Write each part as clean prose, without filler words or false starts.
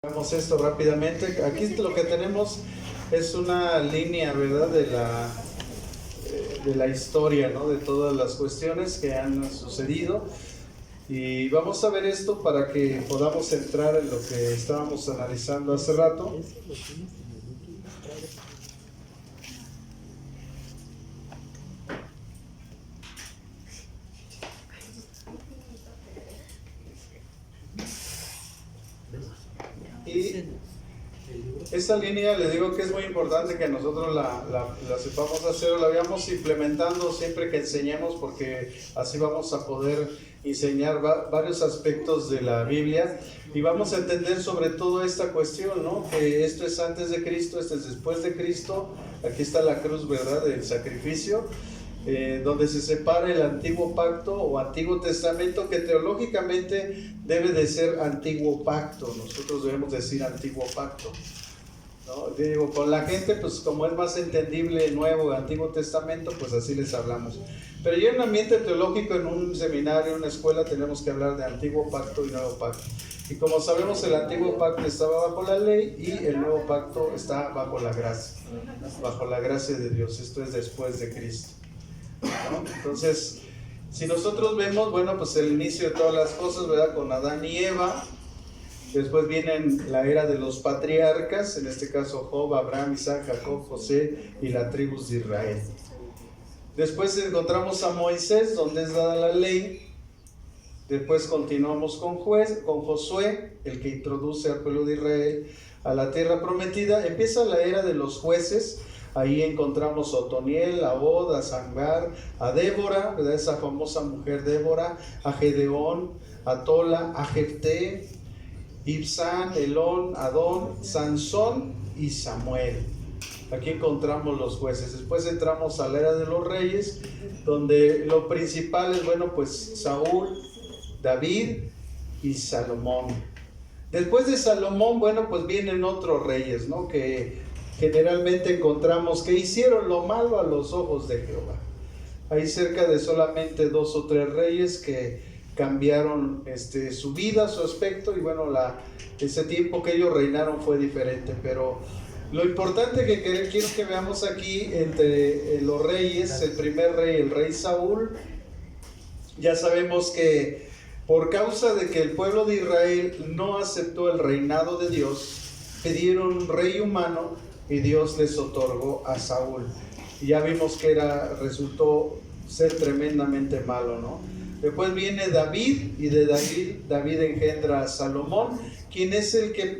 Hagamos esto rápidamente. Aquí lo que tenemos es una línea, ¿verdad? De la historia, ¿no? De todas las cuestiones que han sucedido. Y vamos a ver esto para que podamos entrar en lo que estábamos analizando hace rato. Y esta línea, le digo que es muy importante que nosotros la sepamos hacer o la vayamos implementando siempre que enseñemos, porque así vamos a poder enseñar varios aspectos de la Biblia y vamos a entender sobre todo esta cuestión, ¿no? Que esto es antes de Cristo, esto es después de Cristo. Aquí está la cruz, ¿verdad? Del sacrificio. Donde se separa el antiguo pacto o antiguo testamento, que teológicamente debe de ser antiguo pacto. Nosotros debemos decir antiguo pacto, ¿no? Digo, con la gente, pues como es más entendible el nuevo, antiguo testamento, pues así les hablamos. Pero ya en un ambiente teológico, en un seminario, en una escuela, tenemos que hablar de antiguo pacto y nuevo pacto. Y como sabemos, el antiguo pacto estaba bajo la ley y el nuevo pacto está bajo la gracia de Dios. Esto es después de Cristo, ¿no? Entonces, si nosotros vemos, bueno, pues el inicio de todas las cosas, ¿verdad? Con Adán y Eva. Después viene la era de los patriarcas, en este caso Job, Abraham, Isaac, Jacob, José y la tribu de Israel. Después encontramos a Moisés, donde es dada la ley. Después continuamos con Josué, el que introduce al pueblo de Israel a la tierra prometida. Empieza la era de los jueces. Ahí encontramos a Otoniel, a Od, a Sangar, a Débora, ¿verdad? Esa famosa mujer Débora, a Gedeón, a Tola, a Jefté, Ibsán, Elón, Adón, Sansón y Samuel. Aquí encontramos los jueces. Después entramos a la era de los reyes, donde lo principal es, bueno, pues Saúl, David y Salomón. Después de Salomón, bueno, pues vienen otros reyes, ¿no? Que generalmente encontramos que hicieron lo malo a los ojos de Jehová. Hay cerca de solamente 2 o 3 reyes que cambiaron su vida, su aspecto, y bueno, ese tiempo que ellos reinaron fue diferente. Pero lo importante que quiero que veamos aquí entre los reyes, el primer rey, el rey Saúl, ya sabemos que por causa de que el pueblo de Israel no aceptó el reinado de Dios, pidieron un rey humano y Dios les otorgó a Saúl. Y ya vimos que resultó ser tremendamente malo, ¿no? Después viene David, y de David engendra a Salomón, quien es el que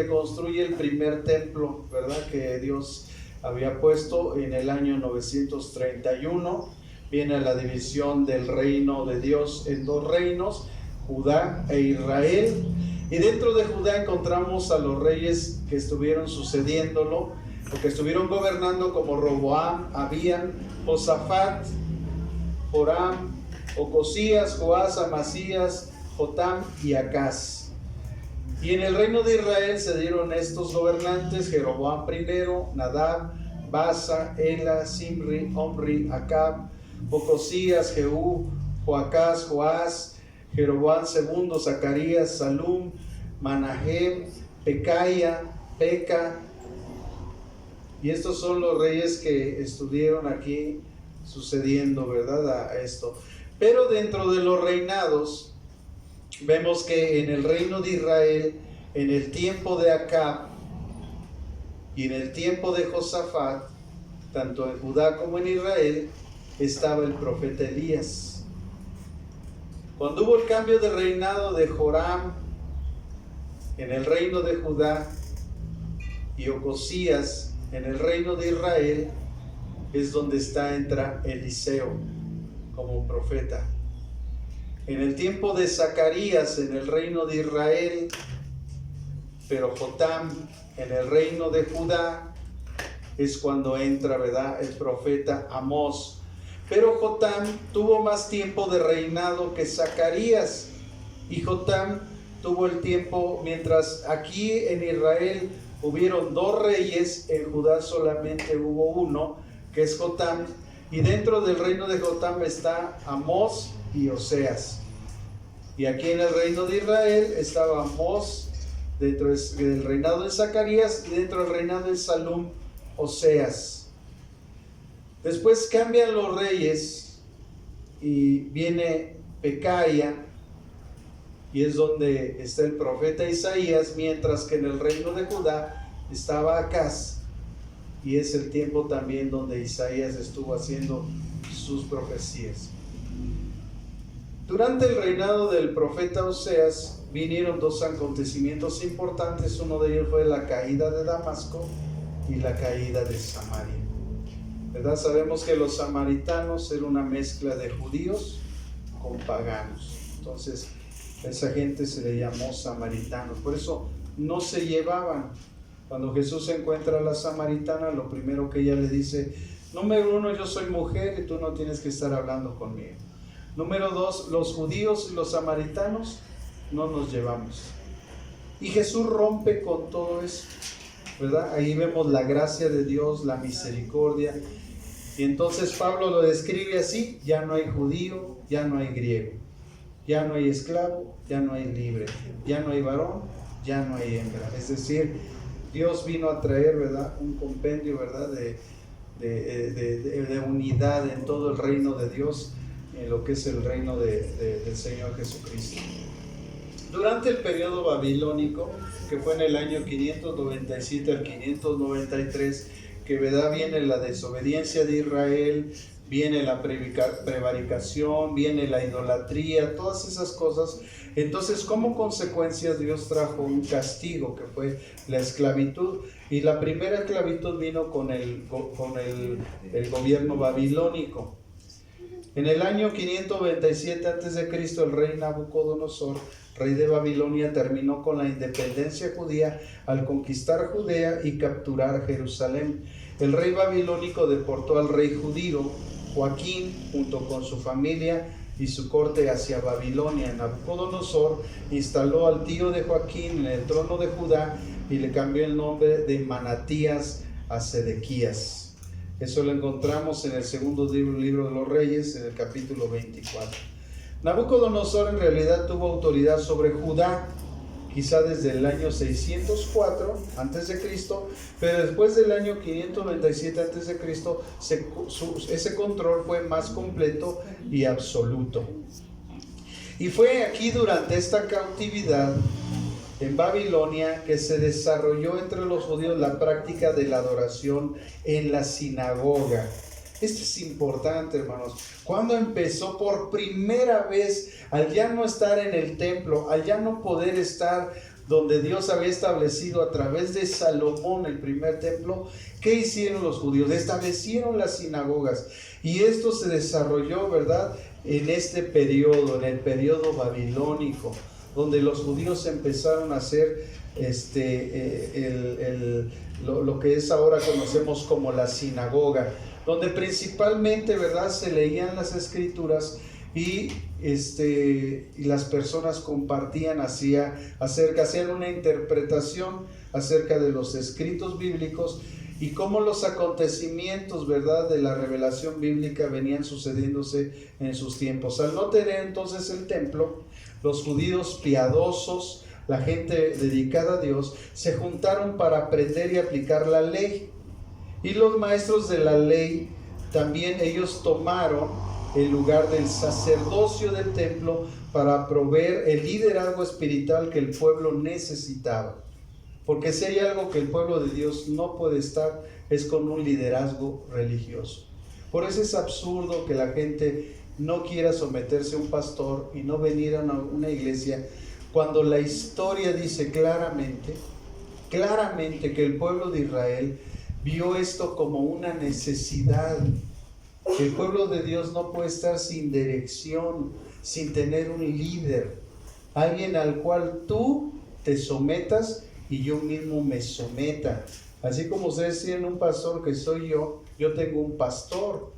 construye el primer templo, ¿verdad? Que Dios había puesto en el año 931. Viene la división del reino de Dios en 2 reinos, Judá e Israel. Y dentro de Judá encontramos a los reyes que estuvieron sucediéndolo, o que estuvieron gobernando, como Roboam, Abían, Josafat, Joram, Ocosías, Joás, Amasías, Jotam y Acaz. Y en el reino de Israel se dieron estos gobernantes: Jeroboam I, Nadab, Basa, Ela, Simri, Omri, Acab, Ocosías, Jehú, Joacás, Joás, Jeroboam II, Zacarías, Salum, Manahem, Pecaya, Peca. Y estos son los reyes que estuvieron aquí sucediendo, ¿verdad? A esto. Pero dentro de los reinados, vemos que en el reino de Israel, en el tiempo de Acab y en el tiempo de Josafat, tanto en Judá como en Israel, estaba el profeta Elías. Cuando hubo el cambio de reinado de Joram en el reino de Judá y Ocosías en el reino de Israel, es donde entra Eliseo como profeta. En el tiempo de Zacarías en el reino de Israel, pero Jotam en el reino de Judá, es cuando entra, ¿verdad?, el profeta Amós. Pero Jotam tuvo más tiempo de reinado que Zacarías, y Jotam tuvo el tiempo, mientras aquí en Israel hubieron 2 reyes, en Judá solamente hubo uno, que es Jotam, y dentro del reino de Jotam está Amós y Oseas. Y aquí en el reino de Israel estaba Amós, dentro del reinado de Zacarías y dentro del reinado de Salum, Oseas. Después cambian los reyes y viene Pecaía, y es donde está el profeta Isaías, mientras que en el reino de Judá estaba Acaz, y es el tiempo también donde Isaías estuvo haciendo sus profecías. Durante el reinado del profeta Oseas vinieron dos acontecimientos importantes. Uno de ellos fue la caída de Damasco y la caída de Samaria, ¿verdad? Sabemos que los samaritanos eran una mezcla de judíos con paganos. Entonces a esa gente se le llamó samaritanos, por eso no se llevaban. Cuando Jesús encuentra a la samaritana, lo primero que ella le dice: número uno, yo soy mujer y tú no tienes que estar hablando conmigo. Número dos, los judíos y los samaritanos no nos llevamos. Y Jesús rompe con todo eso, ¿verdad? Ahí vemos la gracia de Dios, la misericordia. Y entonces Pablo lo describe así: ya no hay judío, ya no hay griego, ya no hay esclavo, ya no hay libre, ya no hay varón, ya no hay hembra. Es decir, Dios vino a traer, ¿verdad?, un compendio, ¿verdad?, de unidad en todo el reino de Dios, en lo que es el reino del Señor Jesucristo. Durante el periodo babilónico, que fue en el año 597 al 593, que, ¿verdad?, viene la desobediencia de Israel, viene la prevaricación, viene la idolatría, todas esas cosas. Entonces, como consecuencia, Dios trajo un castigo que fue la esclavitud, y la primera esclavitud vino con el gobierno babilónico. En el año 527 a.C., el rey Nabucodonosor, rey de Babilonia, terminó con la independencia judía al conquistar Judea y capturar Jerusalén. El rey babilónico deportó al rey judío Joaquín junto con su familia y su corte hacia Babilonia. Nabucodonosor instaló al tío de Joaquín en el trono de Judá y le cambió el nombre de Manatías a Sedequías. Eso lo encontramos en el segundo libro de los Reyes, en el capítulo 24. Nabucodonosor en realidad tuvo autoridad sobre Judá, quizá desde el año 604 a.C., pero después del año 597 a.C., ese control fue más completo y absoluto. Y fue aquí, durante esta cautividad en Babilonia, que se desarrolló entre los judíos la práctica de la adoración en la sinagoga. Esto es importante, hermanos. Cuando empezó por primera vez, al ya no estar en el templo, al ya no poder estar donde Dios había establecido a través de Salomón el primer templo, ¿qué hicieron los judíos? Establecieron las sinagogas, y esto se desarrolló, ¿verdad?, en este periodo, en el periodo babilónico, donde los judíos empezaron a hacer lo que es ahora conocemos como la sinagoga, donde principalmente, ¿verdad?, se leían las escrituras y las personas compartían, hacían una interpretación acerca de los escritos bíblicos y cómo los acontecimientos, ¿verdad?, de la revelación bíblica venían sucediéndose en sus tiempos. Al no tener entonces el templo, los judíos piadosos, la gente dedicada a Dios, se juntaron para aprender y aplicar la ley. Y los maestros de la ley también, ellos tomaron el lugar del sacerdocio del templo para proveer el liderazgo espiritual que el pueblo necesitaba. Porque si hay algo que el pueblo de Dios no puede estar, es con un liderazgo religioso. Por eso es absurdo que la gente no quiera someterse a un pastor y no venir a una iglesia, cuando la historia dice claramente que el pueblo de Israel vio esto como una necesidad. El pueblo de Dios no puede estar sin dirección, sin tener un líder, alguien al cual tú te sometas y yo mismo me someta. Así como ustedes tienen un pastor que soy yo tengo un pastor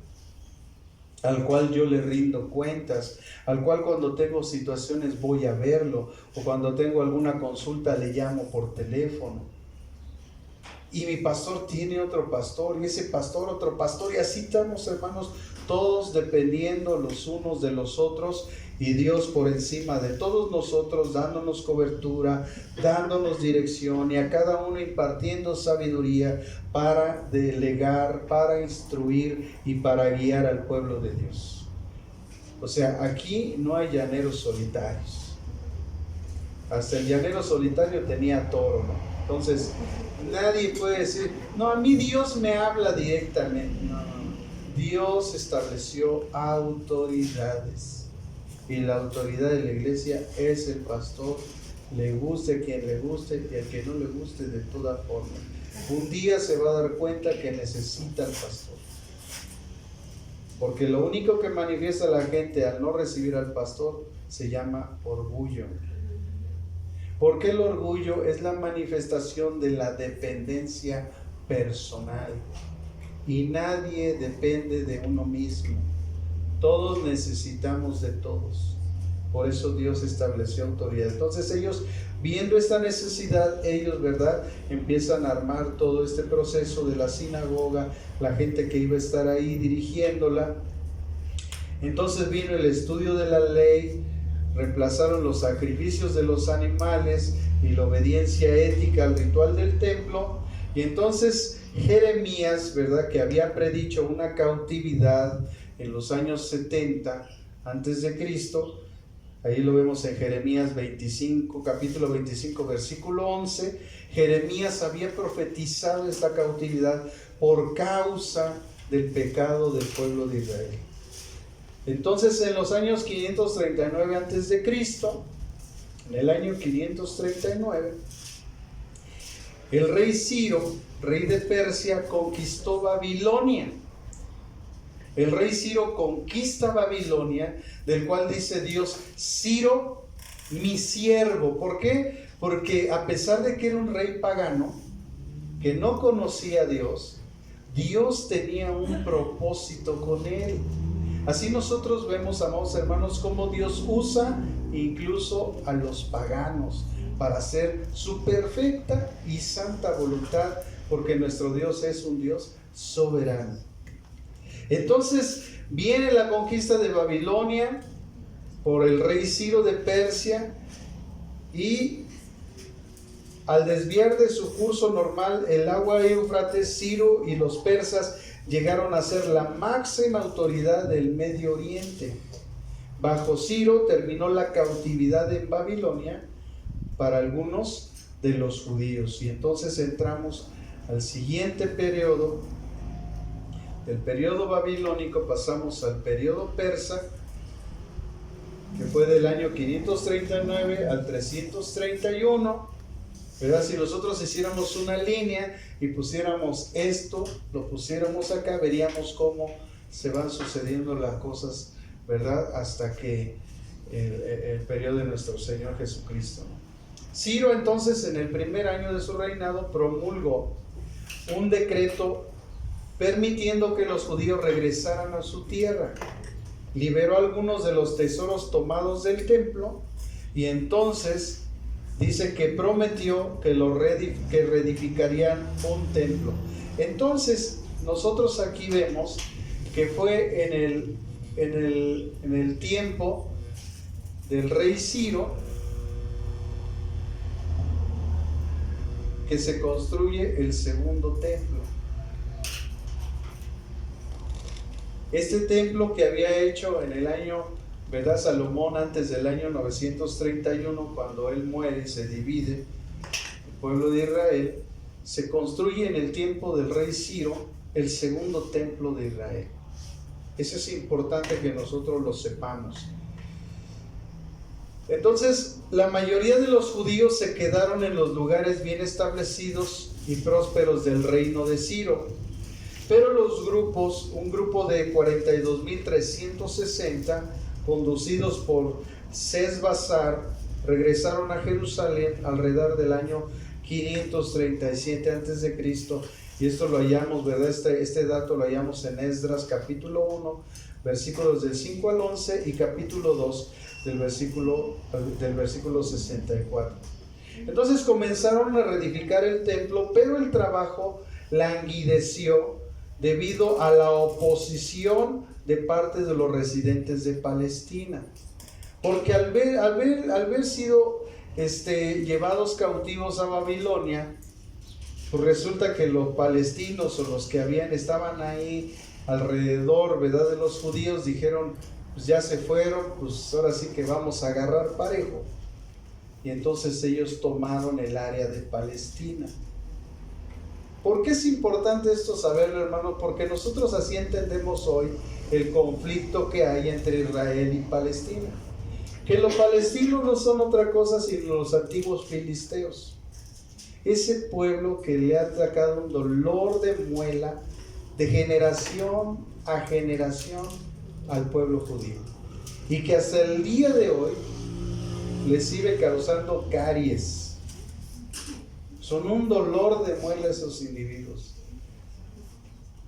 al cual yo le rindo cuentas, al cual cuando tengo situaciones voy a verlo, o cuando tengo alguna consulta le llamo por teléfono. Y mi pastor tiene otro pastor, y ese pastor otro pastor, y así estamos, hermanos, todos dependiendo los unos de los otros, y Dios por encima de todos nosotros, dándonos cobertura, dándonos dirección y a cada uno impartiendo sabiduría para delegar, para instruir y para guiar al pueblo de Dios. O sea, aquí no hay llaneros solitarios. Hasta el llanero solitario tenía toro, ¿no? Entonces, nadie puede decir, no, a mí Dios me habla directamente. No. Dios estableció autoridades. Y la autoridad de la iglesia es el pastor. Le guste a quien le guste y al que no le guste, de toda forma. Un día se va a dar cuenta que necesita al pastor. Porque lo único que manifiesta la gente al no recibir al pastor se llama orgullo. Porque el orgullo es la manifestación de la dependencia personal. Y nadie depende de uno mismo. Todos necesitamos de todos. Por eso Dios estableció autoridad. Entonces ellos, viendo esta necesidad, ellos, ¿verdad?, empiezan a armar todo este proceso de la sinagoga, la gente que iba a estar ahí dirigiéndola. Entonces vino el estudio de la ley, reemplazaron los sacrificios de los animales y la obediencia ética al ritual del templo. Y entonces Jeremías, ¿verdad?, que había predicho una cautividad en los años 70 antes de Cristo, ahí lo vemos en Jeremías 25, capítulo 25, versículo 11. Jeremías había profetizado esta cautividad por causa del pecado del pueblo de Israel. Entonces, en los años 539 antes de Cristo, en el año 539, el rey Ciro, rey de Persia, conquistó Babilonia. El rey Ciro conquista Babilonia, del cual dice Dios, Ciro, mi siervo. ¿Por qué? Porque a pesar de que era un rey pagano, que no conocía a Dios, Dios tenía un propósito con él. Así nosotros vemos, amados hermanos, cómo Dios usa incluso a los paganos para hacer su perfecta y santa voluntad, porque nuestro Dios es un Dios soberano. Entonces viene la conquista de Babilonia por el rey Ciro de Persia, y al desviar de su curso normal el agua Éufrates, Ciro y los persas llegaron a ser la máxima autoridad del Medio Oriente. Bajo Ciro terminó la cautividad en Babilonia para algunos de los judíos, y entonces entramos al siguiente periodo. Del periodo babilónico pasamos al periodo persa, que fue del año 539 al 331, ¿verdad? Si nosotros hiciéramos una línea y pusiéramos esto, lo pusiéramos acá, veríamos cómo se van sucediendo las cosas, ¿verdad?, hasta que el periodo de nuestro Señor Jesucristo. Ciro entonces, en el primer año de su reinado, promulgó un decreto permitiendo que los judíos regresaran a su tierra. Liberó algunos de los tesoros tomados del templo, y entonces dice que prometió que reedificarían un templo. Entonces nosotros aquí vemos que fue en el tiempo del rey Ciro que se construye el segundo templo. Este templo que había hecho en el año, ¿verdad?, Salomón, antes del año 931, cuando él muere y se divide el pueblo de Israel, se construye en el tiempo del rey Ciro el segundo templo de Israel. Eso es importante que nosotros lo sepamos. Entonces, la mayoría de los judíos se quedaron en los lugares bien establecidos y prósperos del reino de Ciro. Pero los grupos, un grupo de 42.360, conducidos por Sesbazar, regresaron a Jerusalén alrededor del año 537 a.C. Y esto lo hallamos, ¿verdad? Este dato lo hallamos en Esdras capítulo 1, versículos del 5 al 11, y capítulo 2 del versículo 64. Entonces comenzaron a reedificar el templo, pero el trabajo languideció debido a la oposición de parte de los residentes de Palestina. Porque al haber sido llevados cautivos a Babilonia, pues resulta que los palestinos o los que estaban ahí alrededor, ¿verdad?, de los judíos, dijeron, pues ya se fueron, pues ahora sí que vamos a agarrar parejo. Y entonces ellos tomaron el área de Palestina. ¿Por qué es importante esto saberlo, hermanos? Porque nosotros así entendemos hoy el conflicto que hay entre Israel y Palestina. Que los palestinos no son otra cosa sino los antiguos filisteos. Ese pueblo que le ha sacado un dolor de muela de generación a generación al pueblo judío. Y que hasta el día de hoy le sigue causando caries. Son un dolor de muela esos individuos.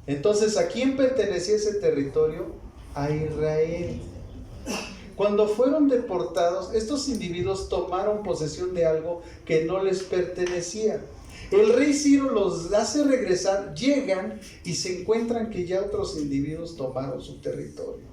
Entonces, ¿a quién pertenecía ese territorio? A Israel. Cuando fueron deportados, estos individuos tomaron posesión de algo que no les pertenecía. El rey Ciro los hace regresar, llegan y se encuentran que ya otros individuos tomaron su territorio.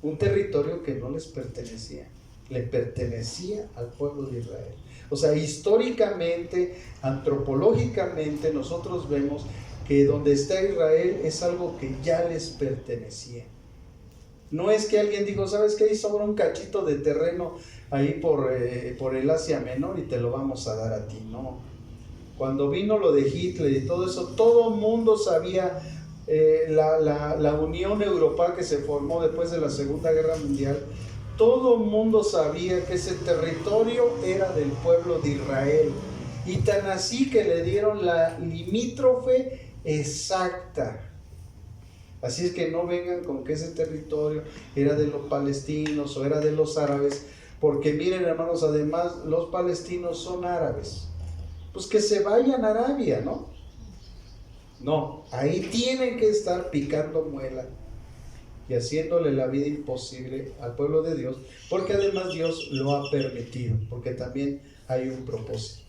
Un territorio que no les pertenecía, le pertenecía al pueblo de Israel. O sea, históricamente, antropológicamente, nosotros vemos que donde está Israel es algo que ya les pertenecía. No es que alguien dijo, ¿sabes qué? Ahí sobra un cachito de terreno ahí por el Asia Menor y te lo vamos a dar a ti. No. Cuando vino lo de Hitler y todo eso, todo el mundo sabía, la Unión Europea que se formó después de la Segunda Guerra Mundial, todo el mundo sabía que ese territorio era del pueblo de Israel. Y tan así que le dieron la limítrofe exacta. Así es que no vengan con que ese territorio era de los palestinos o era de los árabes, porque miren, hermanos, además los palestinos son árabes. Pues que se vayan a Arabia, ¿no? No, ahí tienen que estar picando muela y haciéndole la vida imposible al pueblo de Dios, porque además Dios lo ha permitido, porque también hay un propósito.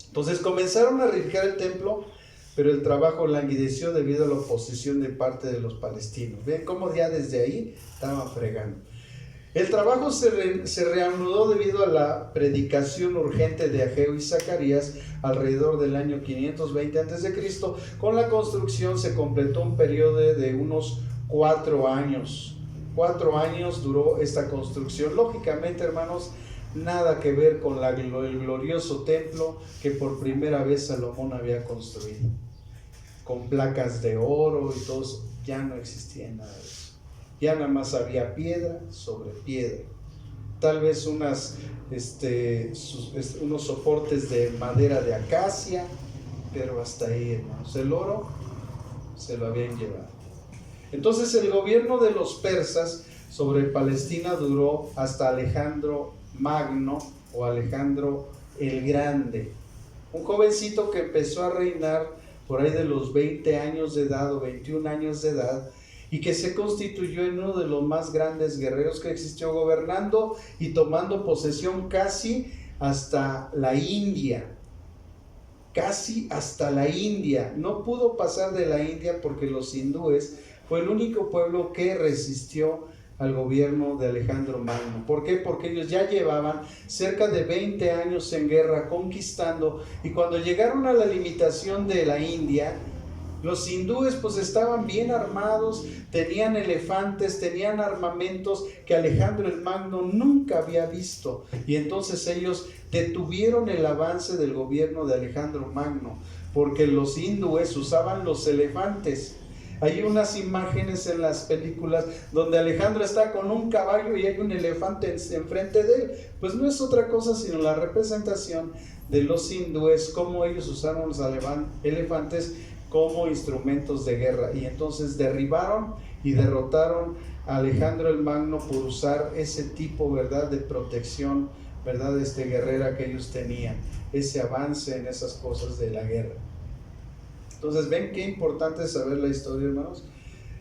Entonces comenzaron a reedificar el templo, pero el trabajo languideció debido a la oposición de parte de los palestinos. Ven cómo ya desde ahí estaban fregando. El trabajo se reanudó debido a la predicación urgente de Ageo y Zacarías alrededor del año 520 a.C. Con la construcción se completó un periodo de unos 4 años. 4 años duró esta construcción. Lógicamente, hermanos, nada que ver con el glorioso templo que por primera vez Salomón había construido, con placas de oro y todo eso. Ya no existía nada de eso. Ya nada más había piedra sobre piedra, tal vez unos soportes de madera de acacia, pero hasta ahí, hermanos. El oro se lo habían llevado. Entonces el gobierno de los persas sobre Palestina duró hasta Alejandro Magno o Alejandro el Grande, un jovencito que empezó a reinar por ahí de los 20 años de edad o 21 años de edad, y que se constituyó en uno de los más grandes guerreros que existió, gobernando y tomando posesión casi hasta la India. Casi hasta la India. No pudo pasar de la India porque los hindúes fue el único pueblo que resistió al gobierno de Alejandro Magno. ¿Por qué? Porque ellos ya llevaban cerca de 20 años en guerra conquistando, y cuando llegaron a la limitación de la India, los hindúes pues estaban bien armados, tenían elefantes, tenían armamentos que Alejandro el Magno nunca había visto, y entonces ellos detuvieron el avance del gobierno de Alejandro Magno, porque los hindúes usaban los elefantes. Hay unas imágenes en las películas donde Alejandro está con un caballo y hay un elefante enfrente de él. Pues no es otra cosa sino la representación de los hindúes, cómo ellos usaron los elefantes como instrumentos de guerra, y entonces derribaron y derrotaron a Alejandro el Magno por usar ese tipo, ¿verdad?, de protección, ¿verdad?, guerrera que ellos tenían, ese avance en esas cosas de la guerra. Entonces, ven qué importante es saber la historia, hermanos.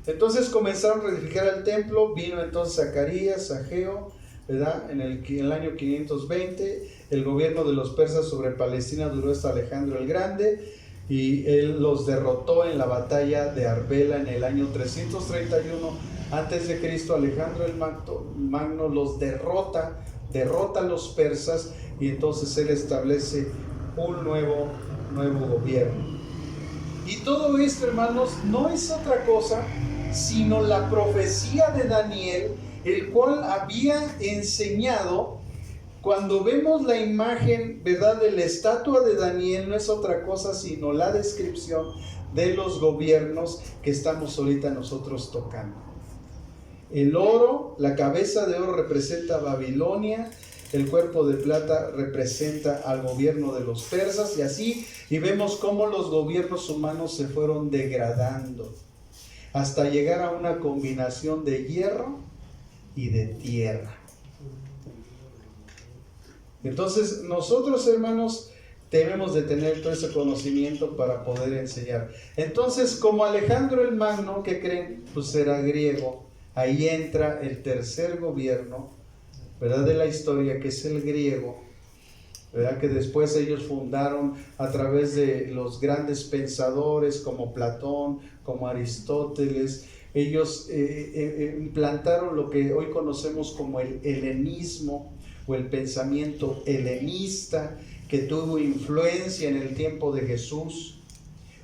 Entonces comenzaron a reedificar el templo. Vino entonces Zacarías, Ageo, ¿verdad?, en el año 520. El gobierno de los persas sobre Palestina duró hasta Alejandro el Grande. y él los derrotó en la batalla de Arbela en el año 331 antes de Cristo. Alejandro el Magno los derrota a los persas, y entonces él establece un nuevo gobierno. Y todo esto, hermanos, no es otra cosa sino la profecía de Daniel, el cual había enseñado. Cuando vemos la imagen, ¿verdad?, de la estatua de Daniel, no es otra cosa sino la descripción de los gobiernos que estamos ahorita nosotros tocando. El oro, la cabeza de oro representa a Babilonia, el cuerpo de plata representa al gobierno de los persas, y así, y vemos cómo los gobiernos humanos se fueron degradando hasta llegar a una combinación de hierro y de tierra. Entonces nosotros, hermanos, debemos de tener todo ese conocimiento para poder enseñar. Entonces, como Alejandro el Magno, ¿qué creen? Pues era griego. Ahí entra el tercer gobierno, ¿verdad?, de la historia, que es el griego, ¿verdad?, que después ellos fundaron a través de los grandes pensadores como Platón, como Aristóteles. Ellos implantaron lo que hoy conocemos como el helenismo, o el pensamiento helenista, que tuvo influencia en el tiempo de Jesús,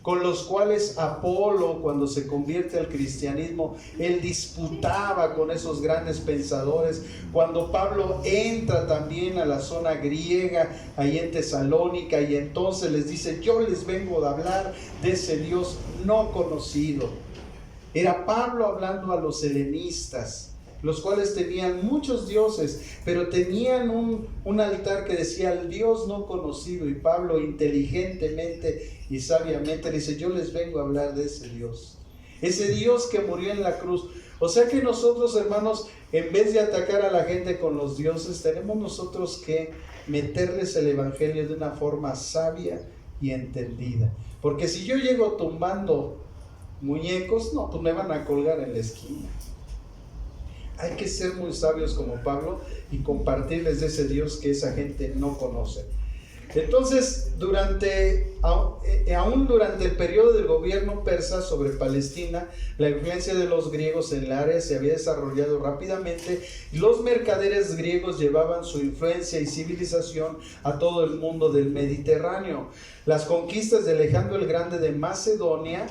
con los cuales Apolo, cuando se convierte al cristianismo, él disputaba con esos grandes pensadores. Cuando Pablo entra también a la zona griega, ahí en Tesalónica, y entonces les dice: yo les vengo a hablar de ese Dios no conocido. Era Pablo hablando a los helenistas, los cuales tenían muchos dioses, pero tenían un altar que decía el Dios no conocido, y Pablo inteligentemente y sabiamente dice: yo les vengo a hablar de ese Dios que murió en la cruz. O sea que nosotros, hermanos, en vez de atacar a la gente con los dioses, tenemos nosotros que meterles el evangelio de una forma sabia y entendida, porque si yo llego tumbando muñecos, no, pues me van a colgar en la esquina. Hay que ser muy sabios como Pablo y compartirles de ese Dios que esa gente no conoce. Entonces, aún durante el periodo del gobierno persa sobre Palestina, la influencia de los griegos en la área se había desarrollado rápidamente, y los mercaderes griegos llevaban su influencia y civilización a todo el mundo del Mediterráneo. Las conquistas de Alejandro el Grande de Macedonia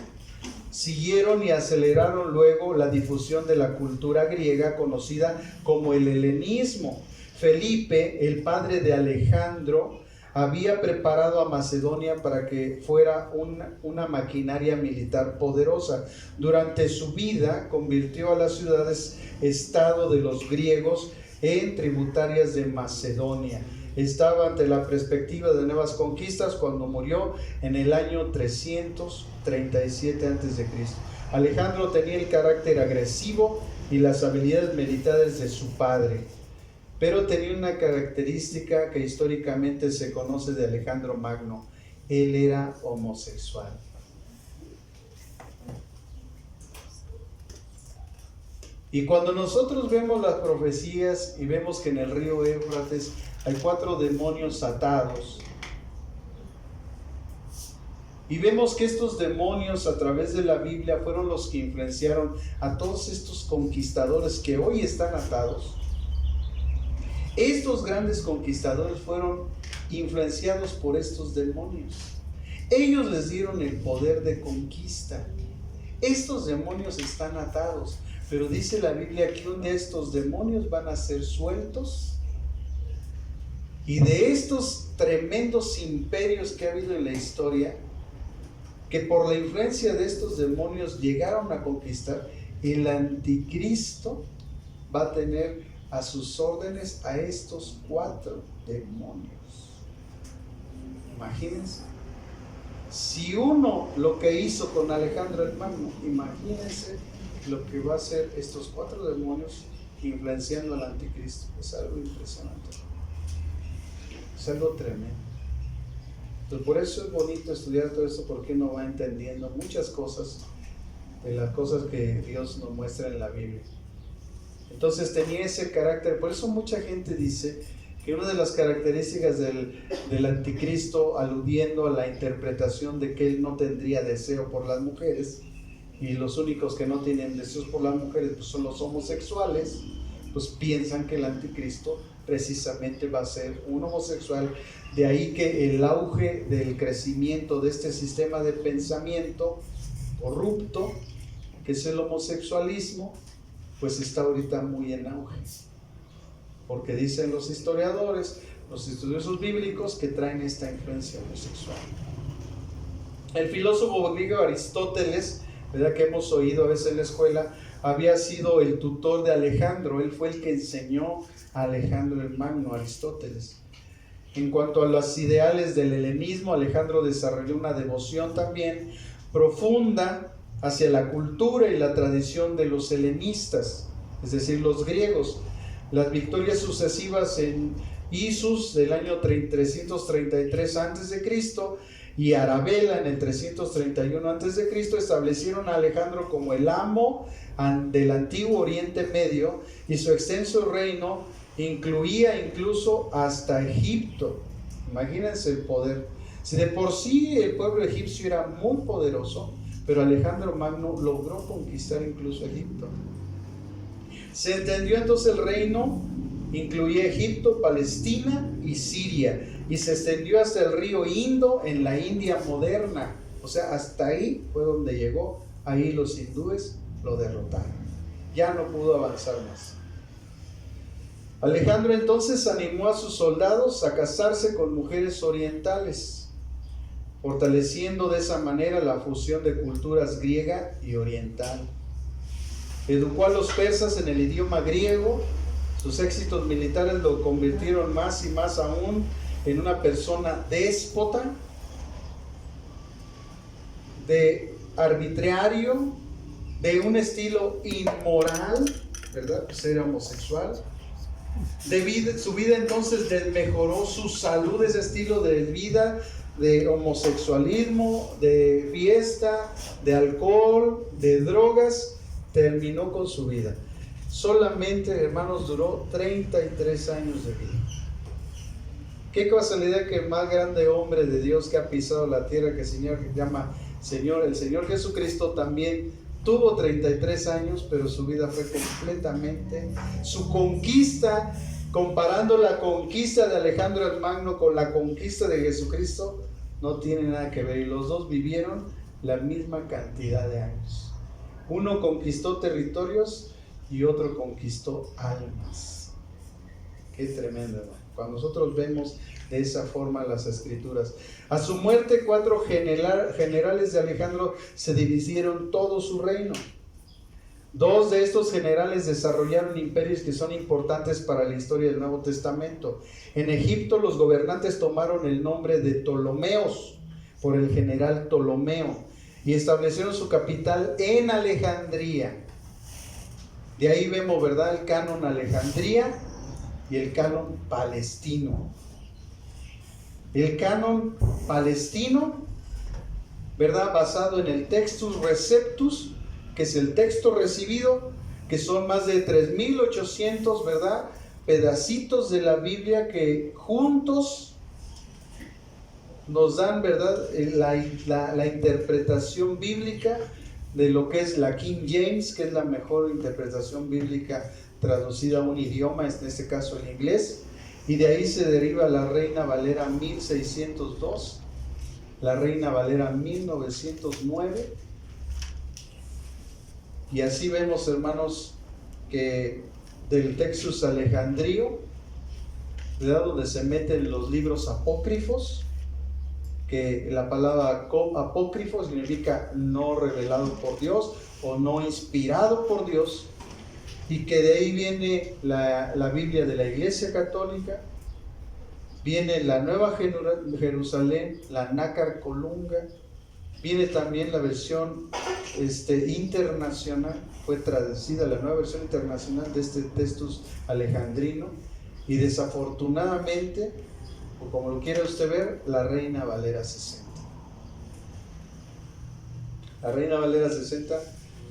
siguieron y aceleraron luego la difusión de la cultura griega conocida como el helenismo. Felipe, el padre de Alejandro, había preparado a Macedonia para que fuera una maquinaria militar poderosa. Durante su vida convirtió a las ciudades-estado de los griegos en tributarias de Macedonia. Estaba ante la perspectiva de nuevas conquistas cuando murió en el año 337 a.C. Alejandro tenía el carácter agresivo y las habilidades militares de su padre, pero tenía una característica que históricamente se conoce de Alejandro Magno: él era homosexual. Y cuando nosotros vemos las profecías y vemos que en el río Éufrates hay 4 demonios atados, y vemos que estos demonios a través de la Biblia fueron los que influenciaron a todos estos conquistadores que hoy están atados. Estos grandes conquistadores fueron influenciados por estos demonios. Ellos les dieron el poder de conquista. Estos demonios están atados, pero dice la Biblia que un de estos demonios van a ser sueltos. Y de estos tremendos imperios que ha habido en la historia, que por la influencia de estos demonios llegaron a conquistar, el anticristo va a tener a sus órdenes a estos 4 demonios. Imagínense. Si uno lo que hizo con Alejandro el Magno, imagínense lo que va a hacer estos 4 demonios influenciando al anticristo. Es algo impresionante. Es algo tremendo. Entonces, por eso es bonito estudiar todo esto, porque uno va entendiendo muchas cosas de las cosas que Dios nos muestra en la Biblia. Entonces tenía ese carácter. Por eso mucha gente dice que una de las características del anticristo, aludiendo a la interpretación de que él no tendría deseo por las mujeres, y los únicos que no tienen deseos por las mujeres pues son los homosexuales, pues piensan que el anticristo precisamente va a ser un homosexual. De ahí que el auge del crecimiento de este sistema de pensamiento corrupto, que es el homosexualismo, pues está ahorita muy en auge, porque dicen los historiadores, los estudiosos bíblicos, que traen esta influencia homosexual. El filósofo griego Aristóteles, ¿verdad?, que hemos oído a veces en la escuela, había sido el tutor de Alejandro. Él fue el que enseñó a Alejandro el Magno, Aristóteles. En cuanto a los ideales del helenismo, Alejandro desarrolló una devoción también profunda hacia la cultura y la tradición de los helenistas, es decir, los griegos. Las victorias sucesivas en Isus del año 333 a.C. y Arabela en el 331 a.C. establecieron a Alejandro como el amo del antiguo Oriente Medio, y su extenso reino incluía incluso hasta Egipto. Imagínense el poder. Si de por sí el pueblo egipcio era muy poderoso, pero Alejandro Magno logró conquistar incluso Egipto. Se entendió entonces el reino incluía Egipto, Palestina y Siria, y se extendió hasta el río Indo en la India moderna. O sea, hasta ahí fue donde llegó. Ahí los hindúes lo derrotaron. Ya no pudo avanzar más. Alejandro entonces animó a sus soldados a casarse con mujeres orientales, fortaleciendo de esa manera la fusión de culturas griega y oriental. Educó a los persas en el idioma griego. Sus éxitos militares lo convirtieron más y más aún en una persona déspota, de arbitrario, de un estilo inmoral, ¿verdad? Pues era homosexual. Su vida entonces mejoró su salud, ese estilo de vida de homosexualismo, de fiesta, de alcohol, de drogas, terminó con su vida. Solamente, hermanos, duró 33 años de vida. Qué casualidad que el más grande hombre de Dios que ha pisado la tierra, que el Señor llama Señor, el Señor Jesucristo, también tuvo 33 años, pero su vida fue completamente, su conquista, comparando la conquista de Alejandro el Magno con la conquista de Jesucristo, no tiene nada que ver, y los dos vivieron la misma cantidad de años. Uno conquistó territorios y otro conquistó almas. Qué tremendo, hermano, cuando nosotros vemos de esa forma las escrituras. A su muerte, 4 generales de Alejandro se dividieron todo su reino. 2 de estos generales desarrollaron imperios que son importantes para la historia del Nuevo Testamento. En Egipto, los gobernantes tomaron el nombre de Ptolomeos por el general Ptolomeo y establecieron su capital en Alejandría. De ahí vemos, ¿verdad?, el canon Alejandría y el canon palestino. El canon palestino, ¿verdad?, basado en el Textus Receptus, que es el texto recibido, que son más de 3.800, ¿verdad?, pedacitos de la Biblia que juntos nos dan, ¿verdad?, la interpretación bíblica de lo que es la King James, que es la mejor interpretación bíblica traducida a un idioma, en este caso el inglés. Y de ahí se deriva la Reina Valera 1602, la Reina Valera 1909. Y así vemos, hermanos, que del Textus Alejandrio, ¿verdad?, donde se meten los libros apócrifos, que la palabra apócrifo significa no revelado por Dios o no inspirado por Dios, y que de ahí viene la Biblia de la Iglesia Católica, viene la Nueva Jerusalén, la Nácar Colunga, viene también la versión internacional, fue traducida la nueva versión internacional de este Textus Alejandrino, y desafortunadamente, o como lo quiere usted ver, la Reina Valera 60. La Reina Valera 60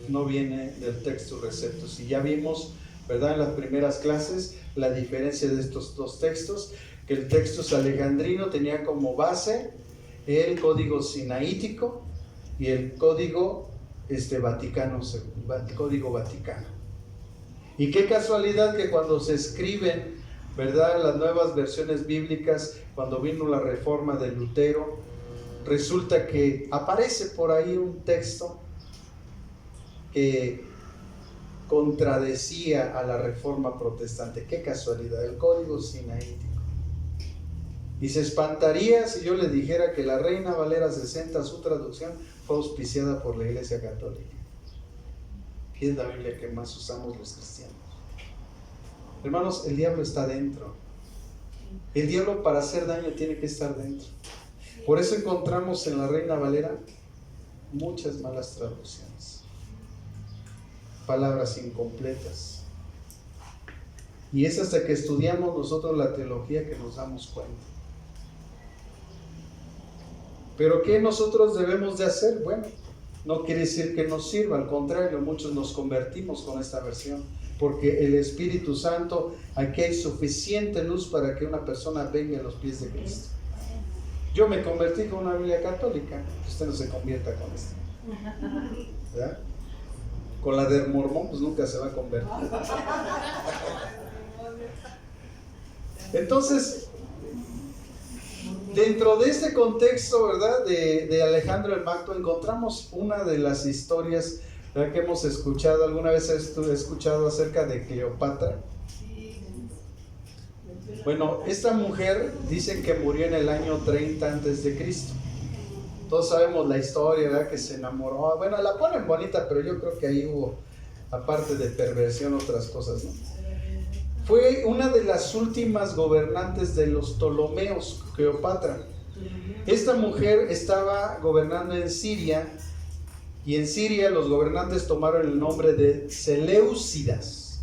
no viene del Textus Receptus, y ya vimos, ¿verdad?, en las primeras clases la diferencia de estos dos textos, que el texto alejandrino tenía como base el código sinaítico y el código código vaticano. Y qué casualidad que cuando se escriben, ¿verdad?, las nuevas versiones bíblicas, cuando vino la reforma de Lutero, resulta que aparece por ahí un texto que contradecía a la reforma protestante. Qué casualidad, el código sinaítico. Y se espantaría si yo le dijera que la Reina Valera 60, su traducción, fue auspiciada por la Iglesia Católica, que es la Biblia que más usamos los cristianos. Hermanos, el diablo está dentro. El diablo, para hacer daño, tiene que estar dentro. Por eso encontramos en la Reina Valera muchas malas traducciones, palabras incompletas. Y es hasta que estudiamos nosotros la teología que nos damos cuenta. Pero ¿qué nosotros debemos de hacer? Bueno, no quiere decir que nos sirva, al contrario, muchos nos convertimos con esta versión, porque el Espíritu Santo, aquí hay suficiente luz para que una persona venga a los pies de Cristo. Yo me convertí con una Biblia católica, usted no se convierta con esta, ¿verdad? Con la del mormón, pues nunca se va a convertir. Entonces, dentro de este contexto, ¿verdad?, de Alejandro el Magno, encontramos una de las historias, ¿verdad?, que hemos escuchado. ¿Alguna vez has escuchado acerca de Cleopatra? Bueno, esta mujer dicen que murió en el año 30 antes de Cristo. Todos sabemos la historia, ¿verdad?, que se enamoró. Bueno, la ponen bonita, pero yo creo que ahí hubo, aparte de perversión, otras cosas, ¿no? Fue una de las últimas gobernantes de los Ptolomeos, Cleopatra. Esta mujer estaba gobernando en Siria, y en Siria los gobernantes tomaron el nombre de Seleucidas.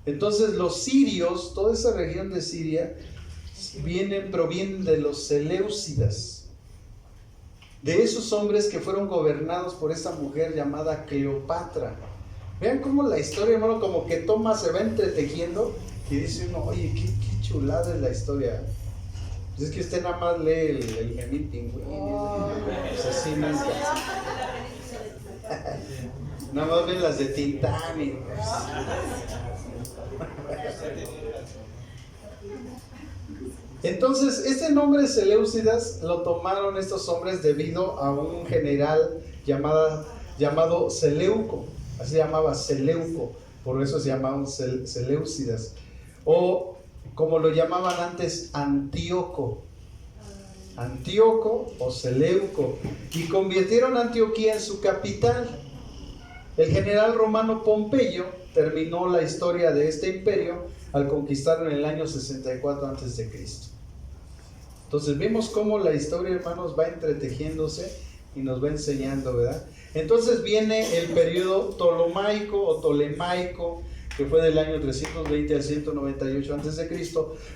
Entonces los sirios, toda esa región de Siria, provienen de los Seleucidas, de esos hombres que fueron gobernados por esta mujer llamada Cleopatra. Vean cómo la historia, hermano, como que se va entretejiendo y dice uno, oye, qué chulada es la historia. Pues es que usted nada más lee el Memín Pingüín, pues así nunca. Nada más ven las de Titanic. Entonces, este nombre Seleucidas lo tomaron estos hombres debido a un general llamado Seleuco. Así se llamaba Seleuco, por eso se llamaban Seleucidas. O como lo llamaban antes, Antíoco o Seleuco. Y convirtieron a Antioquía en su capital. El general romano Pompeyo terminó la historia de este imperio al conquistarlo en el año 64 a.C. Entonces vemos cómo la historia, hermanos, va entretejiéndose y nos va enseñando, ¿verdad? Entonces viene el periodo ptolomaico o tolemaico, que fue del año 320 al 198 a.C.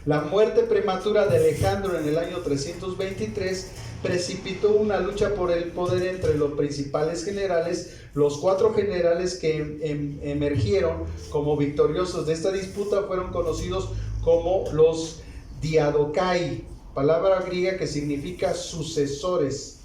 La muerte prematura de Alejandro en el año 323 precipitó una lucha por el poder entre los principales generales. Los 4 generales que emergieron como victoriosos de esta disputa fueron conocidos como los diadokai, palabra griega que significa sucesores.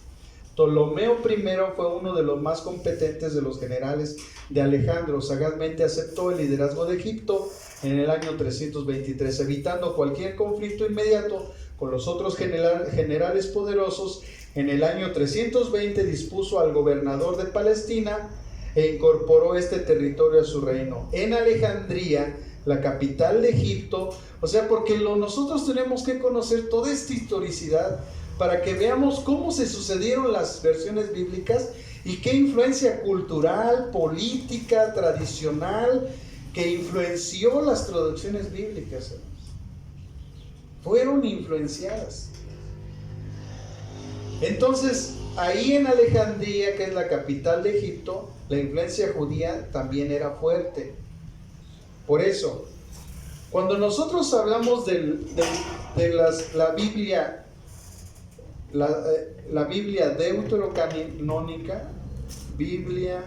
Ptolomeo I fue uno de los más competentes de los generales de Alejandro. Sagazmente aceptó el liderazgo de Egipto en el año 323, evitando cualquier conflicto inmediato con los otros generales poderosos. En el año 320 dispuso al gobernador de Palestina e incorporó este territorio a su reino. En Alejandría, la capital de Egipto, o sea, porque nosotros tenemos que conocer toda esta historicidad para que veamos cómo se sucedieron las versiones bíblicas y qué influencia cultural, política, tradicional, que influenció las traducciones bíblicas. Fueron influenciadas. Entonces, ahí en Alejandría, que es la capital de Egipto, la influencia judía también era fuerte. Por eso, cuando nosotros hablamos de la Biblia, la Biblia deuterocanónica, Biblia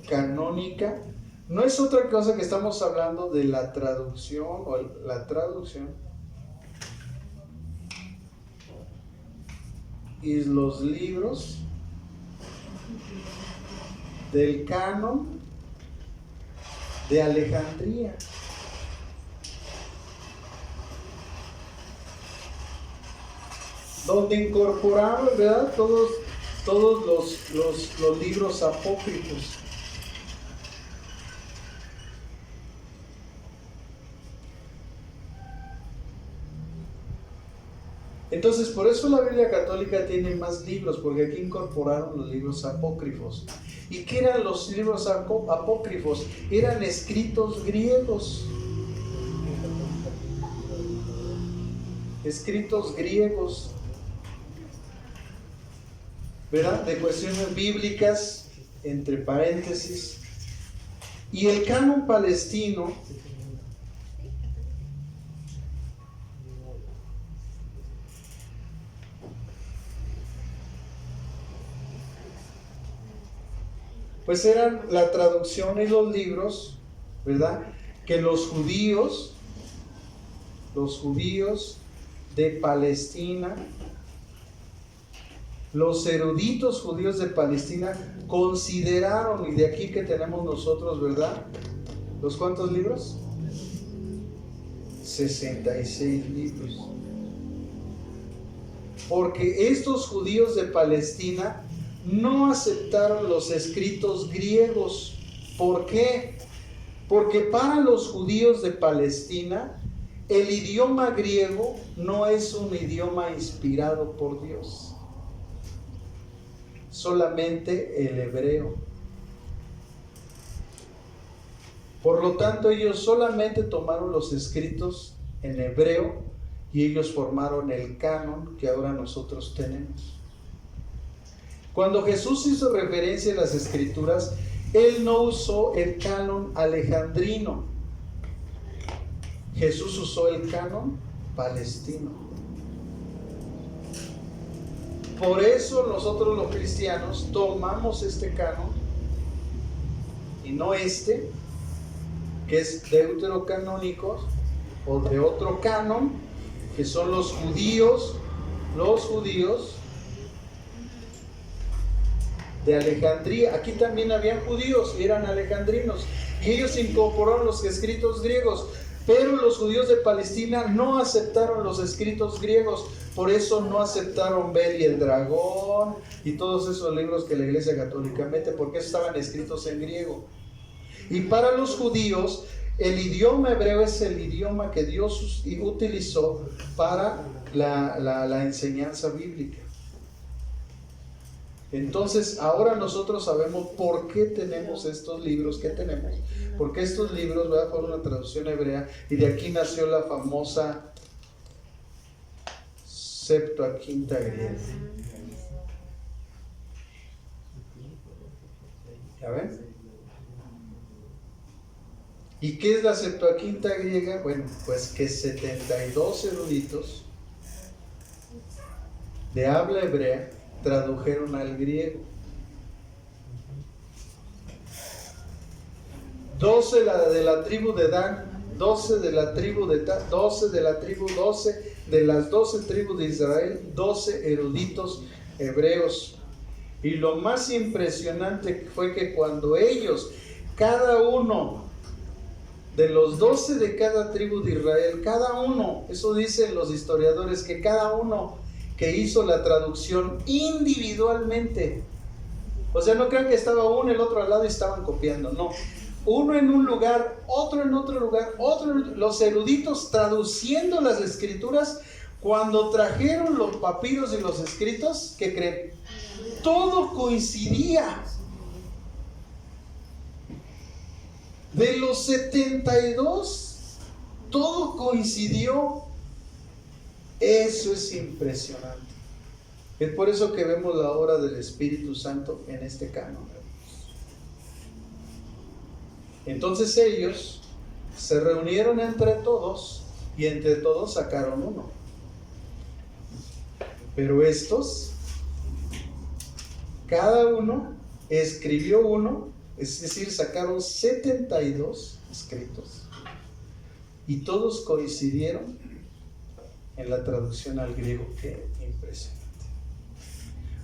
canónica no es otra cosa que estamos hablando de la traducción o la traducción y los libros del canon de Alejandría. Donde incorporaron, ¿verdad?, todos los libros apócrifos. Entonces, por eso la Biblia católica tiene más libros, porque aquí incorporaron los libros apócrifos. ¿Y qué eran los libros apócrifos? Eran escritos griegos. Escritos griegos, ¿verdad?, de cuestiones bíblicas, entre paréntesis. Y el canon palestino pues eran la traducción y los libros, ¿verdad?, que los judíos de Palestina, los eruditos judíos de Palestina consideraron, y de aquí que tenemos nosotros, ¿verdad?, ¿los cuántos libros? 66 libros. Porque estos judíos de Palestina no aceptaron los escritos griegos. ¿Por qué? Porque para los judíos de Palestina el idioma griego no es un idioma inspirado por Dios, solamente el hebreo. Por lo tanto, ellos solamente tomaron los escritos en hebreo y ellos formaron el canon que ahora nosotros tenemos. Cuando Jesús hizo referencia a las escrituras, Él no usó el canon alejandrino. Jesús usó el canon palestino. Por eso nosotros los cristianos tomamos este canon y no este, que es deuterocanónico, o de otro canon, que son los judíos de Alejandría. Aquí también habían judíos y eran alejandrinos, y ellos incorporaron los escritos griegos, pero los judíos de Palestina no aceptaron los escritos griegos. Por eso no aceptaron Bel y el dragón y todos esos libros que la Iglesia católica mete, porque estaban escritos en griego. Y para los judíos el idioma hebreo es el idioma que Dios utilizó para la enseñanza bíblica. Entonces ahora nosotros sabemos por qué tenemos estos libros que tenemos, porque estos libros, ¿verdad?, fueron una traducción hebrea, y de aquí nació la famosa Septuaginta griega. ¿Ya ven? ¿Y qué es la Septuaginta griega? Bueno, pues que 72 eruditos de habla hebrea tradujeron al griego. 12 de la tribu de Dan, 12 de la tribu de Dan, 12 de la tribu, 12 de las 12 tribus de Israel, 12 eruditos hebreos. Y lo más impresionante fue que cuando ellos, cada uno de los 12 de cada tribu de Israel, cada uno, eso dicen los historiadores, que cada uno que hizo la traducción individualmente, o sea, no crean que estaba uno el otro al lado y estaban copiando, no, uno en un lugar, otro en otro lugar, los eruditos traduciendo las escrituras. Cuando trajeron los papiros y los escritos, ¿qué creen? Todo coincidía. De los 72, todo coincidió. Eso es impresionante. Es por eso que vemos la obra del Espíritu Santo en este canon. Entonces ellos se reunieron entre todos y entre todos sacaron uno. Pero estos, cada uno escribió uno Es decir, sacaron 72 escritos y todos coincidieron en la traducción al griego. Qué impresionante.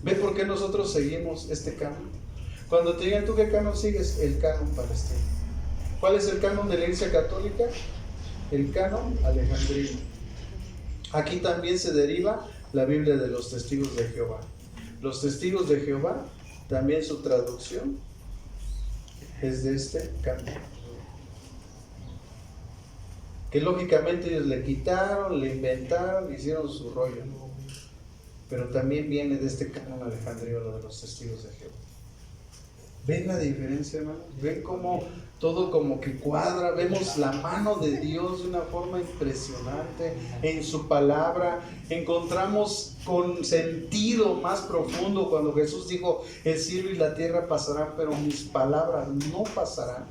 ¿Ve por qué nosotros seguimos este canon? Cuando te digan, ¿tú qué canon sigues? El canon palestino. ¿Cuál es el canon de la Iglesia Católica? El canon alejandrino. Aquí también se deriva la Biblia de los Testigos de Jehová. Los Testigos de Jehová, también su traducción es de este canon, que lógicamente ellos le quitaron, le inventaron, hicieron su rollo, pero también viene de este canon alejandrino, lo de los Testigos de Jehová. ¿Ven la diferencia, hermanos? ¿Ven cómo todo como que cuadra? Vemos la mano de Dios de una forma impresionante en su palabra. Encontramos con sentido más profundo cuando Jesús dijo: el cielo y la tierra pasarán, pero mis palabras no pasarán.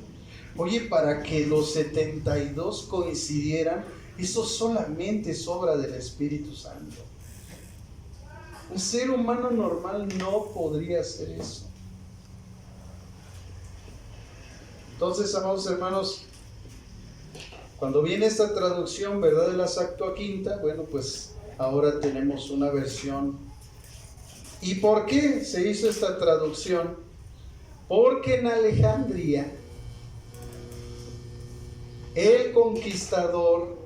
Oye, para que los 72 coincidieran, eso solamente es obra del Espíritu Santo. Un ser humano normal no podría hacer eso. Entonces, amados hermanos, cuando viene esta traducción, ¿verdad?, de la Septuaginta, bueno, pues ahora tenemos una versión. ¿Y por qué se hizo esta traducción? Porque en Alejandría, el conquistador,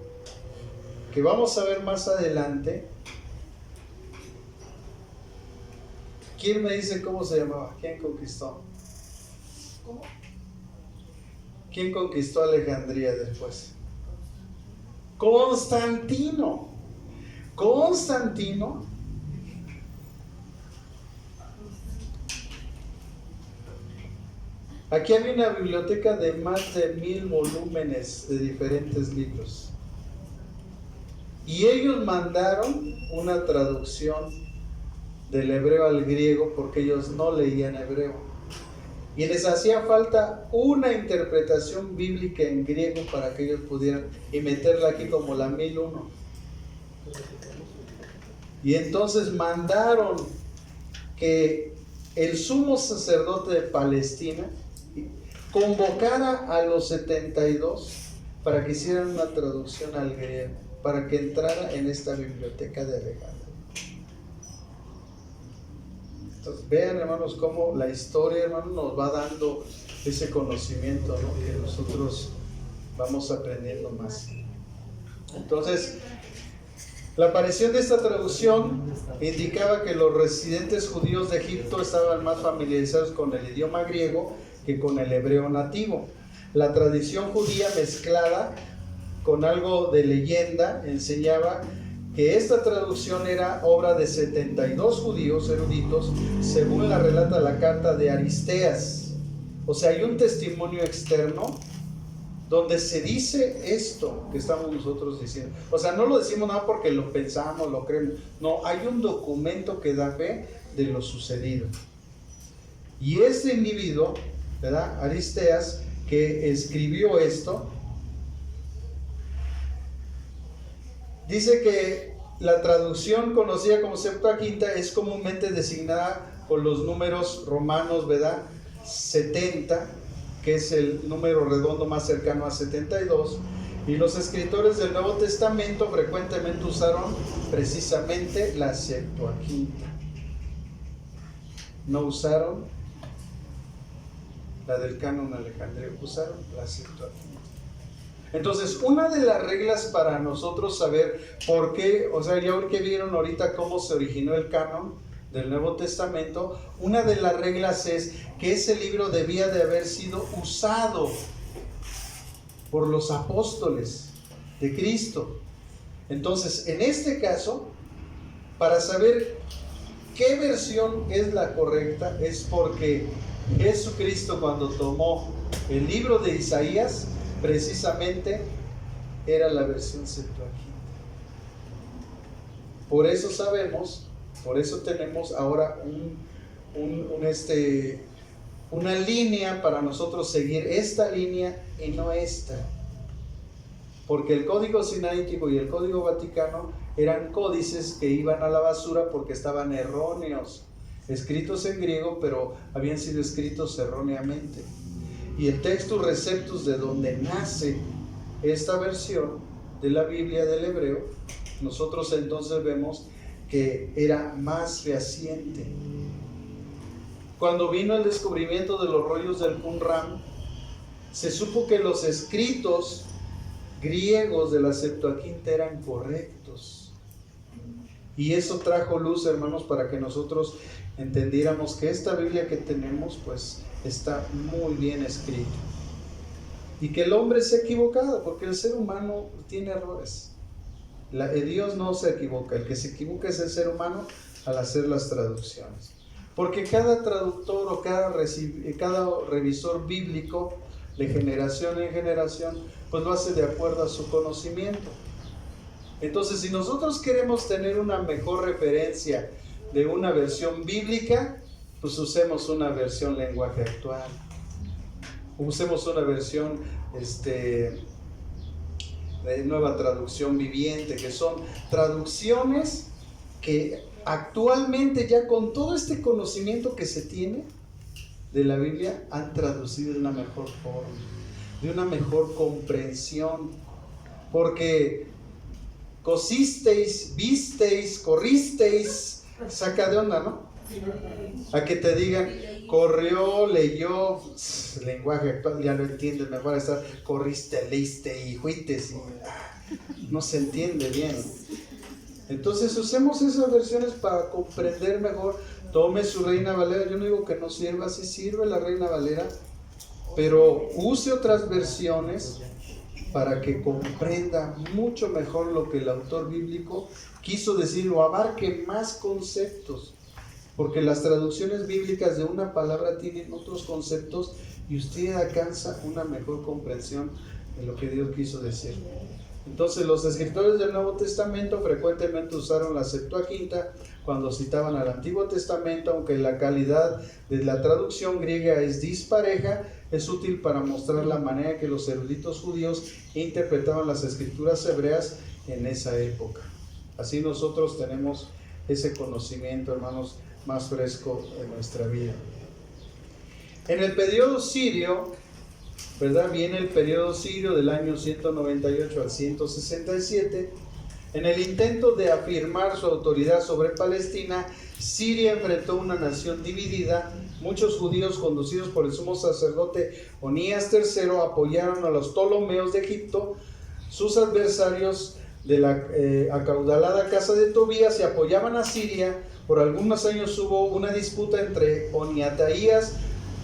que vamos a ver más adelante, ¿quién me dice cómo se llamaba? ¿Quién conquistó? ¿Cómo? ¿Quién conquistó Alejandría después? Constantino. Constantino aquí había una biblioteca de más de 1000 volúmenes de diferentes libros. Y ellos mandaron una traducción del hebreo al griego porque ellos no leían hebreo. Y les hacía falta una interpretación bíblica en griego para que ellos pudieran, y meterla aquí como la 1001. Y entonces mandaron que el sumo sacerdote de Palestina convocara a los 72 para que hicieran una traducción al griego, para que entrara en esta biblioteca de Alejandría. Entonces, vean, hermanos, cómo la historia, hermanos, nos va dando ese conocimiento, ¿no?, que nosotros vamos aprendiendo más. Entonces, la aparición de esta traducción indicaba que los residentes judíos de Egipto estaban más familiarizados con el idioma griego que con el hebreo nativo. La tradición judía mezclada con algo de leyenda enseñaba que esta traducción era obra de 72 judíos eruditos, según la relata la carta de Aristeas. O sea, hay un testimonio externo donde se dice esto que estamos nosotros diciendo. O sea, no lo decimos nada porque lo pensamos, lo creemos. No, hay un documento que da fe de lo sucedido. Y este individuo, ¿verdad?, Aristeas, que escribió esto, dice que la traducción conocida como Septuaginta es comúnmente designada con los números romanos, ¿verdad?, 70, que es el número redondo más cercano a 72, y los escritores del Nuevo Testamento frecuentemente usaron precisamente la Septuaginta. No usaron la del canon alejandrino, usaron la Septuaginta. Entonces, una de las reglas para nosotros saber por qué, o sea, ya que vieron ahorita cómo se originó el canon del Nuevo Testamento, una de las reglas es que ese libro debía de haber sido usado por los apóstoles de Cristo. Entonces, en este caso, para saber qué versión es la correcta, es porque Jesucristo, cuando tomó el libro de Isaías, precisamente era la versión Septuaginta. Por eso sabemos, por eso tenemos ahora una línea para nosotros seguir, esta línea y no esta. Porque el Código Sinaítico y el Código Vaticano eran códices que iban a la basura porque estaban erróneos, escritos en griego, pero habían sido escritos erróneamente. y el Textus Receptus, de donde nace esta versión de la Biblia del hebreo, nosotros entonces vemos que era más fehaciente. Cuando vino el descubrimiento de los rollos del Qumran, se supo que los escritos griegos de la Septuaginta eran correctos. Y eso trajo luz, hermanos, para que nosotros entendiéramos que esta Biblia que tenemos, pues, está muy bien escrita. Y que el hombre se ha equivocado, porque el ser humano tiene errores. Dios no se equivoca, el que se equivoca es el ser humano al hacer las traducciones. Porque cada traductor o cada revisor bíblico, de generación en generación, pues lo hace de acuerdo a su conocimiento. Entonces, si nosotros queremos tener una mejor referencia de una versión bíblica, pues usemos una versión lenguaje actual. Usemos una versión de nueva traducción viviente, que son traducciones que actualmente, ya con todo este conocimiento que se tiene de la Biblia, han traducido de una mejor forma, de una mejor comprensión. Porque cosisteis, visteis, corristeis, saca de onda, ¿no? A que te digan, corrió, leyó, lenguaje actual, ya lo entiendes, mejor estar, corriste, leíste y fuites, no se entiende bien. Entonces usemos esas versiones para comprender mejor. Tome su Reina Valera, yo no digo que no sirva, sí sirve la Reina Valera, pero use otras versiones para que comprenda mucho mejor lo que el autor bíblico quiso decir, o abarque más conceptos, porque las traducciones bíblicas de una palabra tienen otros conceptos y usted alcanza una mejor comprensión de lo que Dios quiso decir. Entonces, los escritores del Nuevo Testamento frecuentemente usaron la Septuaginta cuando citaban al Antiguo Testamento, aunque la calidad de la traducción griega es dispareja. Es útil para mostrar la manera que los eruditos judíos interpretaban las escrituras hebreas en esa época. Así nosotros tenemos ese conocimiento, hermanos, más fresco en nuestra vida. En el periodo sirio, ¿verdad? Viene el periodo sirio del año 198 al 167. En el intento de afirmar su autoridad sobre Palestina, Siria enfrentó una nación dividida. Muchos judíos, conducidos por el sumo sacerdote Onías III, apoyaron a los Ptolomeos de Egipto. Sus adversarios de la acaudalada casa de Tobías se apoyaban a Siria. Por algunos años hubo una disputa entre oniataías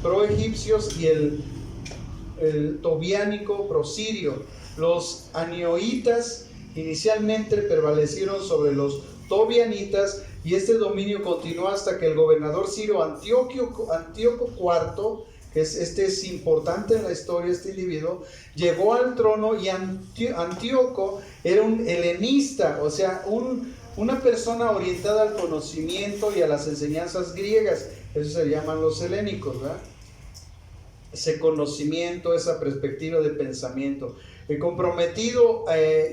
pro-egipcios y el tobiánico pro-sirio. Los anioitas inicialmente prevalecieron sobre los tobianitas, y este dominio continuó hasta que el gobernador sirio Antíoco IV, que es importante en la historia, este individuo, llegó al trono. Y Antíoco era un helenista, o sea, una persona orientada al conocimiento y a las enseñanzas griegas. Eso se llaman los helénicos, ¿verdad? Ese conocimiento, esa perspectiva de pensamiento. El comprometido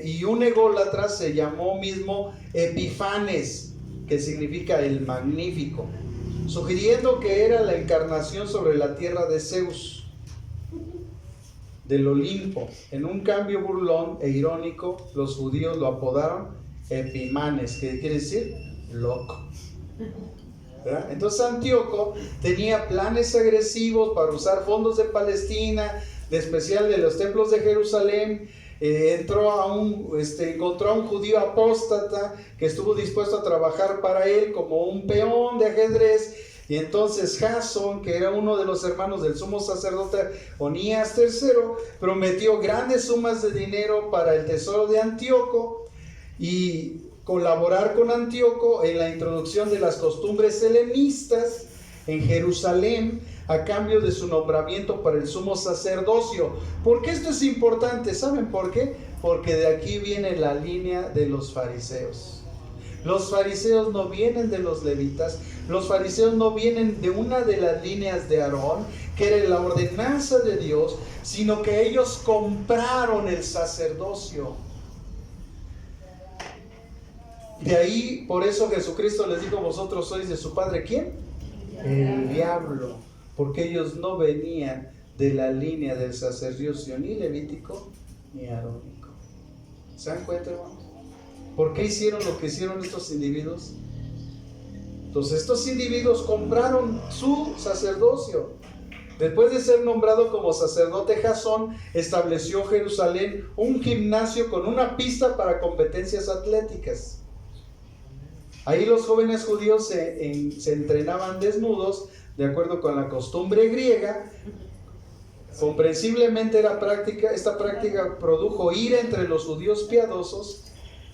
y un ególatra se llamó mismo Epifanes, que significa el magnífico, sugiriendo que era la encarnación sobre la tierra de Zeus, del Olimpo. En un cambio burlón e irónico, los judíos lo apodaron Epimanes, que quiere decir loco, ¿verdad? Entonces Antíoco tenía planes agresivos para usar fondos de Palestina, de especial de los templos de Jerusalén. Encontró a un judío apóstata que estuvo dispuesto a trabajar para él como un peón de ajedrez. Y entonces Jasón, que era uno de los hermanos del sumo sacerdote Onías III, prometió grandes sumas de dinero para el tesoro de Antíoco y colaborar con Antíoco en la introducción de las costumbres helenistas en Jerusalén, a cambio de su nombramiento para el sumo sacerdocio. ¿Por qué esto es importante? ¿Saben por qué? Porque de aquí viene la línea de los fariseos. Los fariseos no vienen de los levitas, los fariseos no vienen de una de las líneas de Aarón, que era la ordenanza de Dios, sino que ellos compraron el sacerdocio. De ahí, por eso Jesucristo les dijo: vosotros sois de su padre, ¿quién? El diablo. Porque ellos no venían de la línea del sacerdocio ni levítico ni arónico. ¿Se dan cuenta, hermanos? ¿Por qué hicieron lo que hicieron estos individuos? Entonces estos individuos compraron su sacerdocio. Después de ser nombrado como sacerdote, Jasón estableció en Jerusalén un gimnasio con una pista para competencias atléticas. Ahí los jóvenes judíos se entrenaban desnudos, de acuerdo con la costumbre griega. Comprensiblemente esta práctica produjo ira entre los judíos piadosos,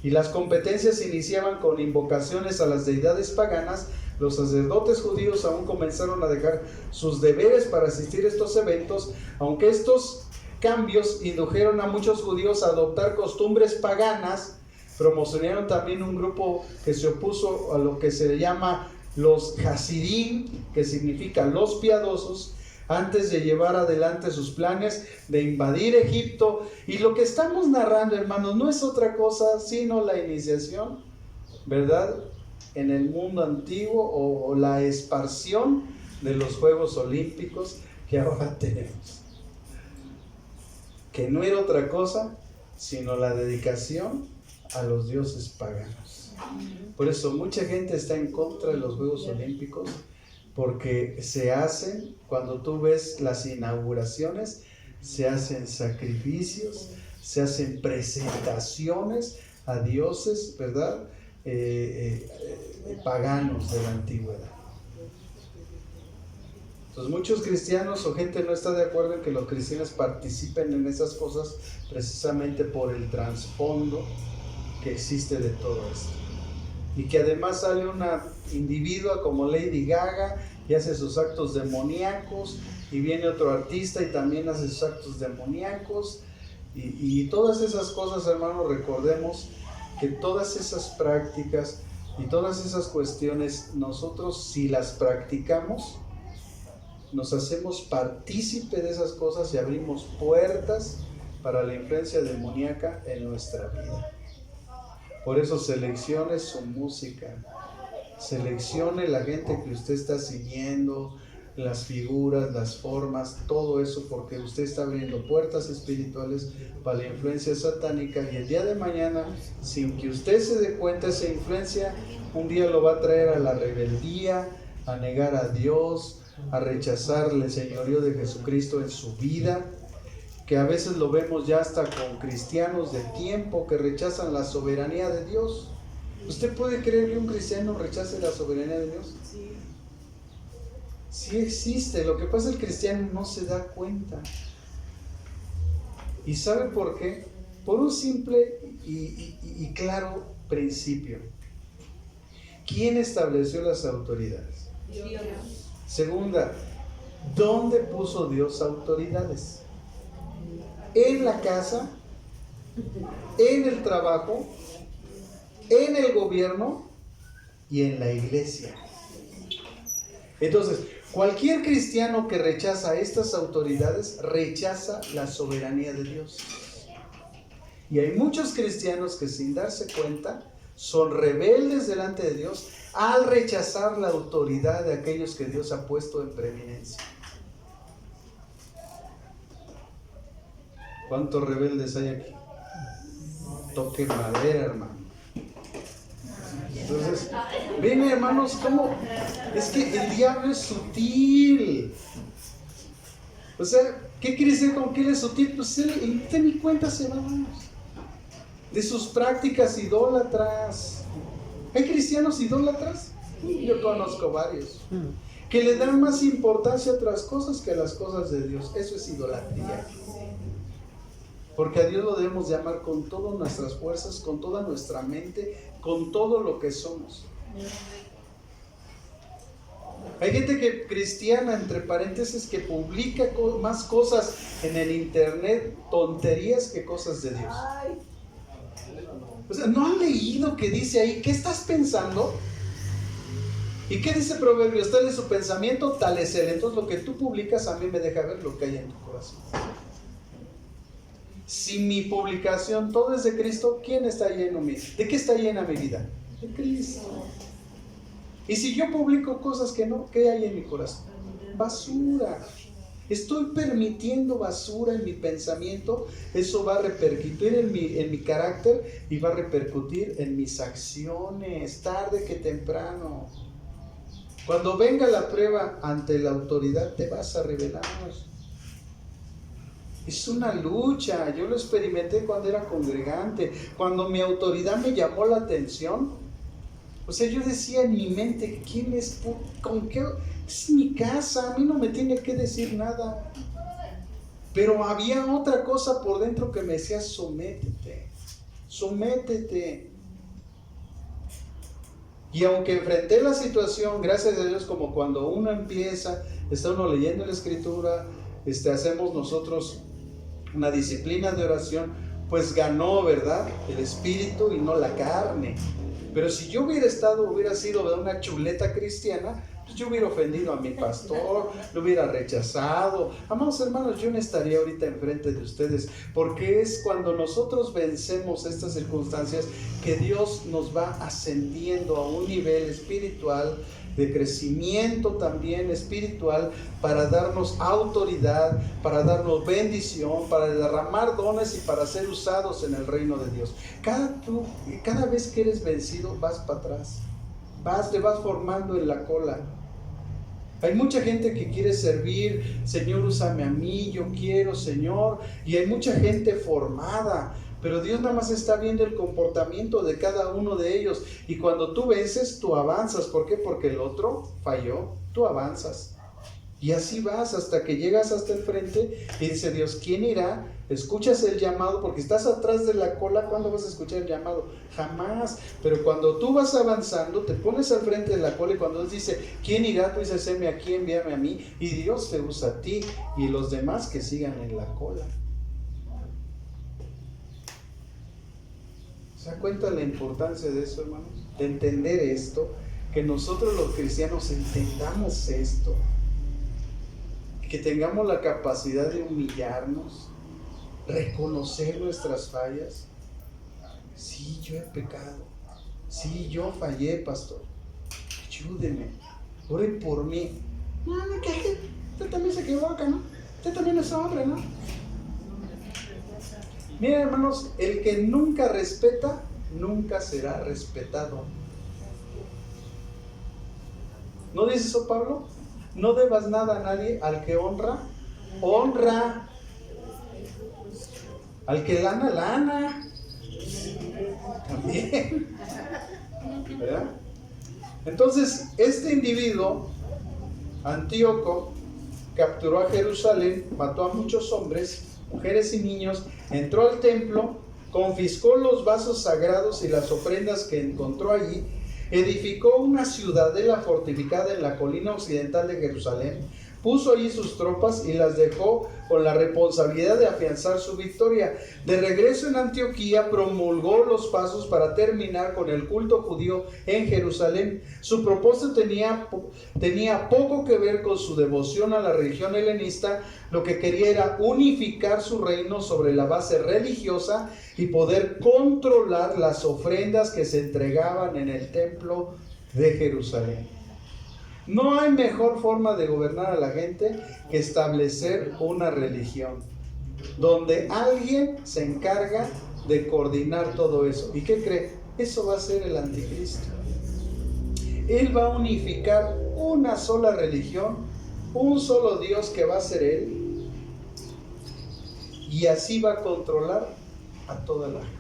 y las competencias se iniciaban con invocaciones a las deidades paganas. Los sacerdotes judíos aún comenzaron a dejar sus deberes para asistir a estos eventos, aunque estos cambios indujeron a muchos judíos a adoptar costumbres paganas. Promocionaron también un grupo que se opuso a lo que se llama los Hasidim, que significa los piadosos, antes de llevar adelante sus planes de invadir Egipto. Y lo que estamos narrando, hermanos, no es otra cosa sino la iniciación, ¿verdad?, en el mundo antiguo, o la esparción de los Juegos Olímpicos que ahora tenemos, que no era otra cosa sino la dedicación a los dioses paganos. Por eso mucha gente está en contra de los Juegos Olímpicos, porque se hacen, cuando tú ves las inauguraciones, se hacen sacrificios, se hacen presentaciones a dioses, ¿verdad?, paganos de la antigüedad. Entonces muchos cristianos o gente no está de acuerdo en que los cristianos participen en esas cosas, precisamente por el trasfondo que existe de todo esto. Y que además sale una individua como Lady Gaga y hace sus actos demoníacos, y viene otro artista y también hace sus actos demoníacos, y todas esas cosas, hermanos. Recordemos que todas esas prácticas y todas esas cuestiones, nosotros, si las practicamos, nos hacemos partícipe de esas cosas y abrimos puertas para la influencia demoníaca en nuestra vida. Por eso seleccione su música, seleccione la gente que usted está siguiendo, las figuras, las formas, todo eso, porque usted está abriendo puertas espirituales para la influencia satánica, y el día de mañana, sin que usted se dé cuenta, esa influencia un día lo va a traer a la rebeldía, a negar a Dios, a rechazar el señorío de Jesucristo en su vida, que a veces lo vemos ya hasta con cristianos de tiempo que rechazan la soberanía de Dios. ¿Usted puede creer que un cristiano rechace la soberanía de Dios? Sí existe. Lo que pasa es que el cristiano no se da cuenta. ¿Y sabe por qué? Por un simple y claro principio. ¿Quién estableció las autoridades? Dios. Segunda, ¿dónde puso Dios autoridades? En la casa, en el trabajo, en el gobierno y en la iglesia. Entonces, cualquier cristiano que rechaza estas autoridades rechaza la soberanía de Dios. Y hay muchos cristianos que, sin darse cuenta, son rebeldes delante de Dios al rechazar la autoridad de aquellos que Dios ha puesto en preeminencia. ¿Cuántos rebeldes hay aquí? Toque madera, hermano. Entonces, ven, hermanos, cómo es que el diablo es sutil. O sea, ¿qué quiere decir con que él es sutil? Pues él ni cuenta se va, hermanos, de sus prácticas idólatras. ¿Hay cristianos idólatras? Yo conozco varios que le dan más importancia a otras cosas que a las cosas de Dios. Eso es idolatría. Porque a Dios lo debemos llamar con todas nuestras fuerzas, con toda nuestra mente, con todo lo que somos. Hay gente que cristiana, entre paréntesis, que publica más cosas en el internet, tonterías, que cosas de Dios. O sea, ¿no han leído que dice ahí? ¿Qué estás pensando? ¿Y qué dice Proverbios? Tal es su pensamiento, tal es él. Entonces lo que tú publicas a mí me deja ver lo que hay en tu corazón. Si mi publicación todo es de Cristo, ¿quién está lleno mío? ¿De qué está llena mi vida? De Cristo. Y si yo publico cosas que no, ¿qué hay en mi corazón? Basura. Estoy permitiendo basura en mi pensamiento, eso va a repercutir en mi carácter y va a repercutir en mis acciones, tarde que temprano. Cuando venga la prueba ante la autoridad, te vas a rebelar. Es una lucha. Yo lo experimenté cuando era congregante, cuando mi autoridad me llamó la atención. O sea, yo decía en mi mente, ¿quién es? ¿Con qué? Es mi casa, a mí no me tiene que decir nada. Pero había otra cosa por dentro que me decía, sométete, sométete. Y aunque enfrenté la situación, gracias a Dios, como cuando uno empieza, está uno leyendo la Escritura, hacemos nosotros una disciplina de oración, pues ganó, ¿verdad?, el espíritu y no la carne. Pero si yo hubiera sido de una chuleta cristiana, pues yo hubiera ofendido a mi pastor, lo hubiera rechazado. Amados hermanos, yo no estaría ahorita enfrente de ustedes, porque es cuando nosotros vencemos estas circunstancias que Dios nos va ascendiendo a un nivel espiritual, de crecimiento también espiritual, para darnos autoridad, para darnos bendición, para derramar dones y para ser usados en el reino de Dios. Cada vez que eres vencido, vas para atrás, te vas formando en la cola. Hay mucha gente que quiere servir, Señor, úsame a mí, yo quiero, Señor, y hay mucha gente formada, pero Dios nada más está viendo el comportamiento de cada uno de ellos, y cuando tú vences, tú avanzas. ¿Por qué? Porque el otro falló, tú avanzas. Y así vas hasta que llegas hasta el frente y dice Dios, ¿quién irá? Escuchas el llamado, porque estás atrás de la cola. ¿Cuándo vas a escuchar el llamado? Jamás. Pero cuando tú vas avanzando, te pones al frente de la cola, y cuando Dios dice, ¿quién irá? Tú dices, heme aquí, envíame a mí, y Dios te usa a ti y los demás que sigan en la cola. ¿Se da cuenta la importancia de eso, hermanos? De entender esto, que nosotros los cristianos entendamos esto, que tengamos la capacidad de humillarnos, reconocer nuestras fallas. Sí, yo he pecado, sí, yo fallé, pastor, ayúdeme, ore por mí. No, que usted también se equivoca, ¿no? Usted también es hombre, ¿no? Miren, hermanos, el que nunca respeta, nunca será respetado. ¿No dice eso Pablo? No debas nada a nadie, al que honra, honra. Al que lana, lana. También. ¿Verdad? Entonces, este individuo, Antíoco, capturó a Jerusalén, mató a muchos hombres, mujeres y niños, entró al templo, confiscó los vasos sagrados y las ofrendas que encontró allí, edificó una ciudadela fortificada en la colina occidental de Jerusalén, puso allí sus tropas y las dejó con la responsabilidad de afianzar su victoria. De regreso en Antioquía, promulgó los pasos para terminar con el culto judío en Jerusalén. Su propósito tenía poco que ver con su devoción a la religión helenista. Lo que quería era unificar su reino sobre la base religiosa y poder controlar las ofrendas que se entregaban en el templo de Jerusalén. No hay mejor forma de gobernar a la gente que establecer una religión, donde alguien se encarga de coordinar todo eso. ¿Y qué cree? Eso va a ser el anticristo. Él va a unificar una sola religión, un solo Dios que va a ser Él, y así va a controlar a toda la gente.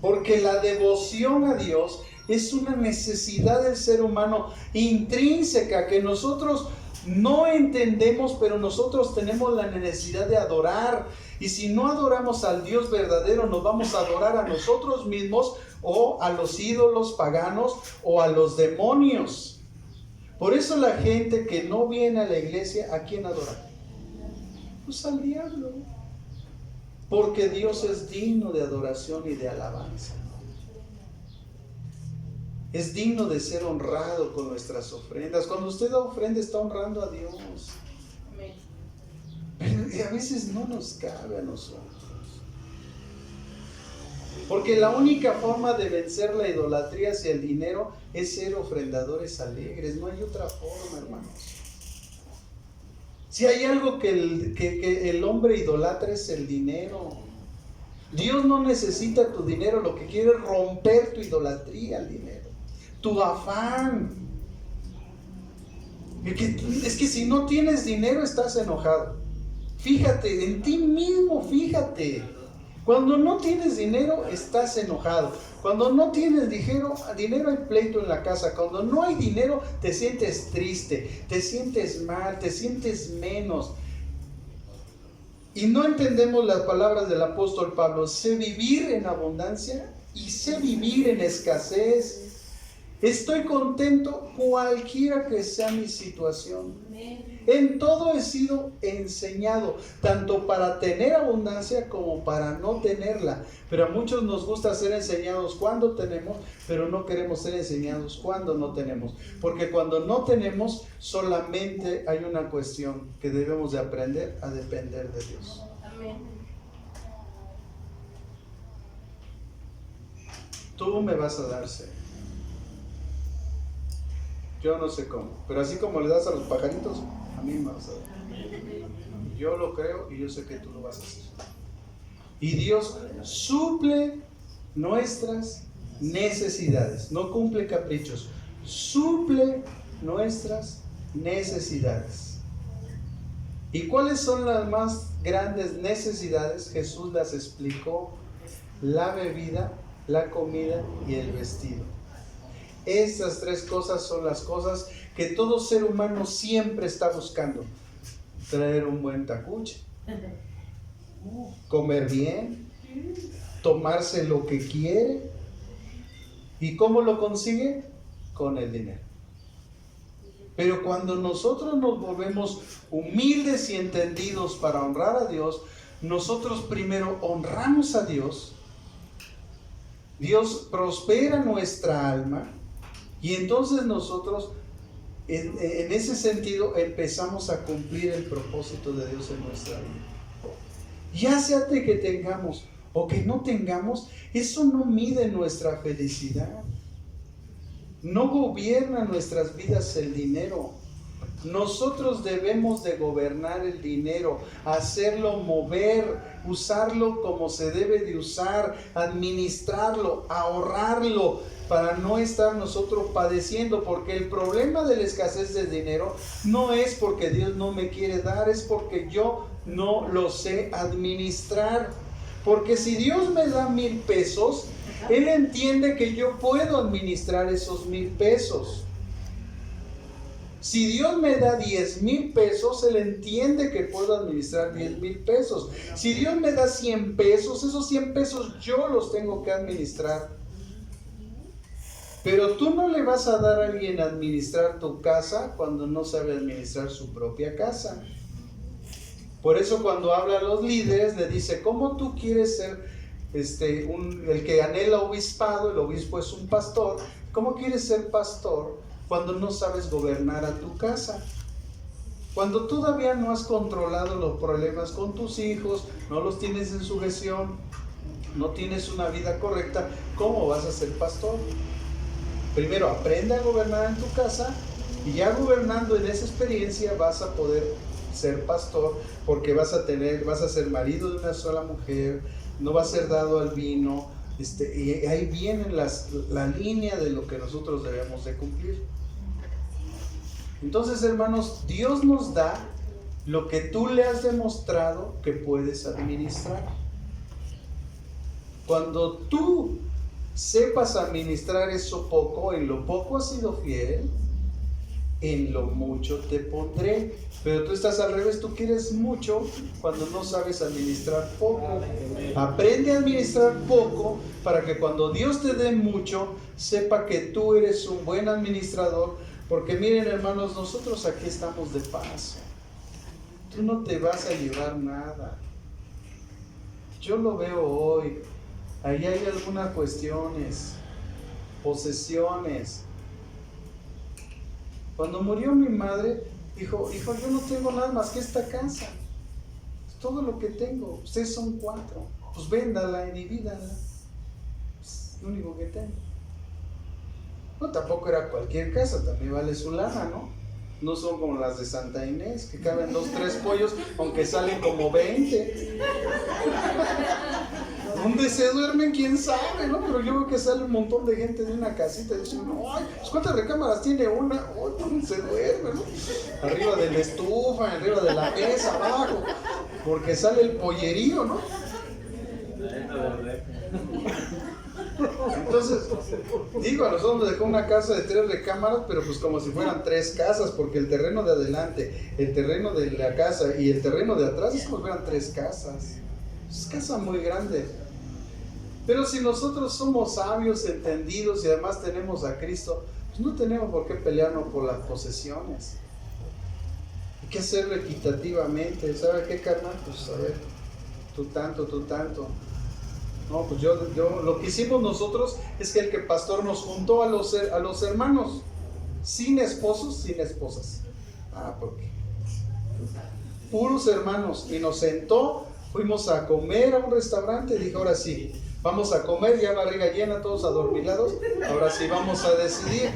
Porque la devoción a Dios es una necesidad del ser humano intrínseca que nosotros no entendemos, pero nosotros tenemos la necesidad de adorar. Y si no adoramos al Dios verdadero, nos vamos a adorar a nosotros mismos o a los ídolos paganos o a los demonios. Por eso la gente que no viene a la iglesia, ¿a quién adora? Pues al diablo. Porque Dios es digno de adoración y de alabanza. Es digno de ser honrado con nuestras ofrendas. Cuando usted da ofrenda, está honrando a Dios. Pero a veces no nos cabe a nosotros. Porque la única forma de vencer la idolatría hacia el dinero es ser ofrendadores alegres. No hay otra forma, hermanos. Si hay algo que el hombre idolatra es el dinero. Dios no necesita tu dinero, lo que quiere es romper tu idolatría al dinero, tu afán. Es que si no tienes dinero estás enojado. Fíjate, en ti mismo, fíjate. Cuando no tienes dinero estás enojado. Cuando no tienes dinero hay pleito en la casa. Cuando no hay dinero te sientes triste, te sientes mal, te sientes menos. Y no entendemos las palabras del apóstol Pablo. Sé vivir en abundancia y sé vivir en escasez. Estoy contento cualquiera que sea mi situación. En todo he sido enseñado, tanto para tener abundancia como para no tenerla. Pero a muchos nos gusta ser enseñados cuando tenemos, pero no queremos ser enseñados cuando no tenemos. Porque cuando no tenemos, solamente hay una cuestión, que debemos de aprender a depender de Dios. Amén. Tú me vas a dar, Señor. Yo no sé cómo, pero así como le das a los pajaritos, a mí me vas a dar. Yo lo creo y yo sé que tú lo vas a hacer. Y Dios suple nuestras necesidades, no cumple caprichos, suple nuestras necesidades. ¿Y cuáles son las más grandes necesidades? Jesús las explicó: la bebida, la comida y el vestido. Estas tres cosas son las cosas que todo ser humano siempre está buscando: traer un buen tacuche, comer bien, tomarse lo que quiere. ¿Y cómo lo consigue? Con el dinero. Pero cuando nosotros nos volvemos humildes y entendidos para honrar a Dios, nosotros primero honramos a Dios, Dios prospera nuestra alma. Y entonces nosotros, en ese sentido, empezamos a cumplir el propósito de Dios en nuestra vida. Ya sea que tengamos o que no tengamos, eso no mide nuestra felicidad. No gobierna nuestras vidas el dinero. Nosotros debemos de gobernar el dinero, hacerlo mover, usarlo como se debe de usar, administrarlo, ahorrarlo, para no estar nosotros padeciendo. Porque el problema de la escasez del dinero no es porque Dios no me quiere dar, es porque yo no lo sé administrar. Porque si Dios me da 1,000 pesos, Él entiende que yo puedo administrar esos 1,000 pesos. Si Dios me da 10,000 pesos, Él entiende que puedo administrar 10,000 pesos. Si Dios me da 100 pesos, esos 100 pesos yo los tengo que administrar. Pero tú no le vas a dar a alguien a administrar tu casa cuando no sabe administrar su propia casa. Por eso cuando habla a los líderes le dice: ¿cómo tú quieres ser el que anhela obispado? El obispo es un pastor. ¿Cómo quieres ser pastor cuando no sabes gobernar a tu casa? Cuando todavía no has controlado los problemas con tus hijos, no los tienes en sujeción, no tienes una vida correcta, ¿cómo vas a ser pastor? Primero aprende a gobernar en tu casa, y ya gobernando en esa experiencia vas a poder ser pastor, porque vas a ser marido de una sola mujer, no va a ser dado al vino, y ahí viene la línea de lo que nosotros debemos de cumplir. Entonces, hermanos, Dios nos da lo que tú le has demostrado que puedes administrar. Cuando tú sepas administrar eso poco, en lo poco has sido fiel, en lo mucho te pondré. Pero tú estás al revés, tú quieres mucho cuando no sabes administrar poco. Aprende a administrar poco para que cuando Dios te dé mucho, sepa que tú eres un buen administrador. Porque miren, hermanos, nosotros aquí estamos de paso. Tú no te vas a llevar nada. Yo lo veo hoy. Ahí hay algunas cuestiones, posesiones. Cuando murió mi madre, dijo: hijo, yo no tengo nada más que esta casa. Es todo lo que tengo. Ustedes son 4. Pues véndala y divídala. Es lo único que tengo. No, tampoco era cualquier casa, también vale su lana, ¿no? No son como las de Santa Inés, que caben 2, 3 pollos, aunque salen como 20. ¿Dónde se duermen? ¿Quién sabe? ¿No? Pero yo veo que sale un montón de gente de una casita y dicen, ay, pues ¿cuántas recámaras tiene una? Ay, ¿dónde se duerme? ¿No? Arriba de la estufa, arriba de la mesa, abajo, porque sale el pollerío, ¿no? Entonces, digo, a nosotros nos dejó una casa de 3 recámaras, pero pues como si fueran 3 casas, porque el terreno de adelante, el terreno de la casa y el terreno de atrás es como si fueran 3 casas. Es casa muy grande. Pero si nosotros somos sabios, entendidos y además tenemos a Cristo, pues no tenemos por qué pelearnos por las posesiones. Hay que hacerlo equitativamente. ¿Sabe qué, carnal? Pues a ver, tú tanto. No, pues yo lo que hicimos nosotros es que el pastor nos juntó a los hermanos, sin esposos, sin esposas. ¿Por qué? Puros hermanos. Y nos sentó, fuimos a comer a un restaurante y dijo, ahora sí, vamos a comer, ya barriga llena, todos adormilados, ahora sí vamos a decidir.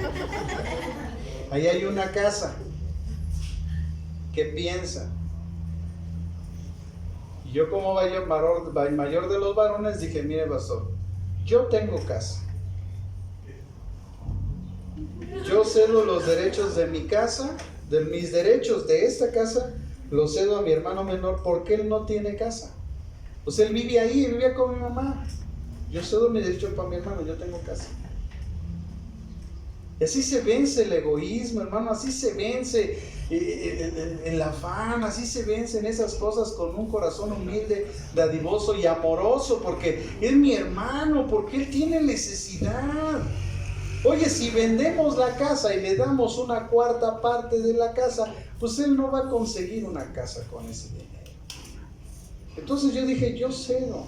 Ahí hay una casa. ¿Qué piensa? Y yo como mayor de los varones dije, mire pastor, yo tengo casa. Yo cedo los derechos de mi casa, de mis derechos de esta casa, los cedo a mi hermano menor porque él no tiene casa. Pues él vive ahí, vivía con mi mamá. Yo cedo mi derecho para mi hermano, yo tengo casa. Y así se vence el egoísmo, hermano, así se vence el afán, así se vencen esas cosas con un corazón humilde, dadivoso y amoroso, porque es mi hermano, porque él tiene necesidad. Oye, si vendemos la casa y le damos una cuarta parte de la casa, pues él no va a conseguir una casa con ese dinero. Entonces yo dije, yo cedo.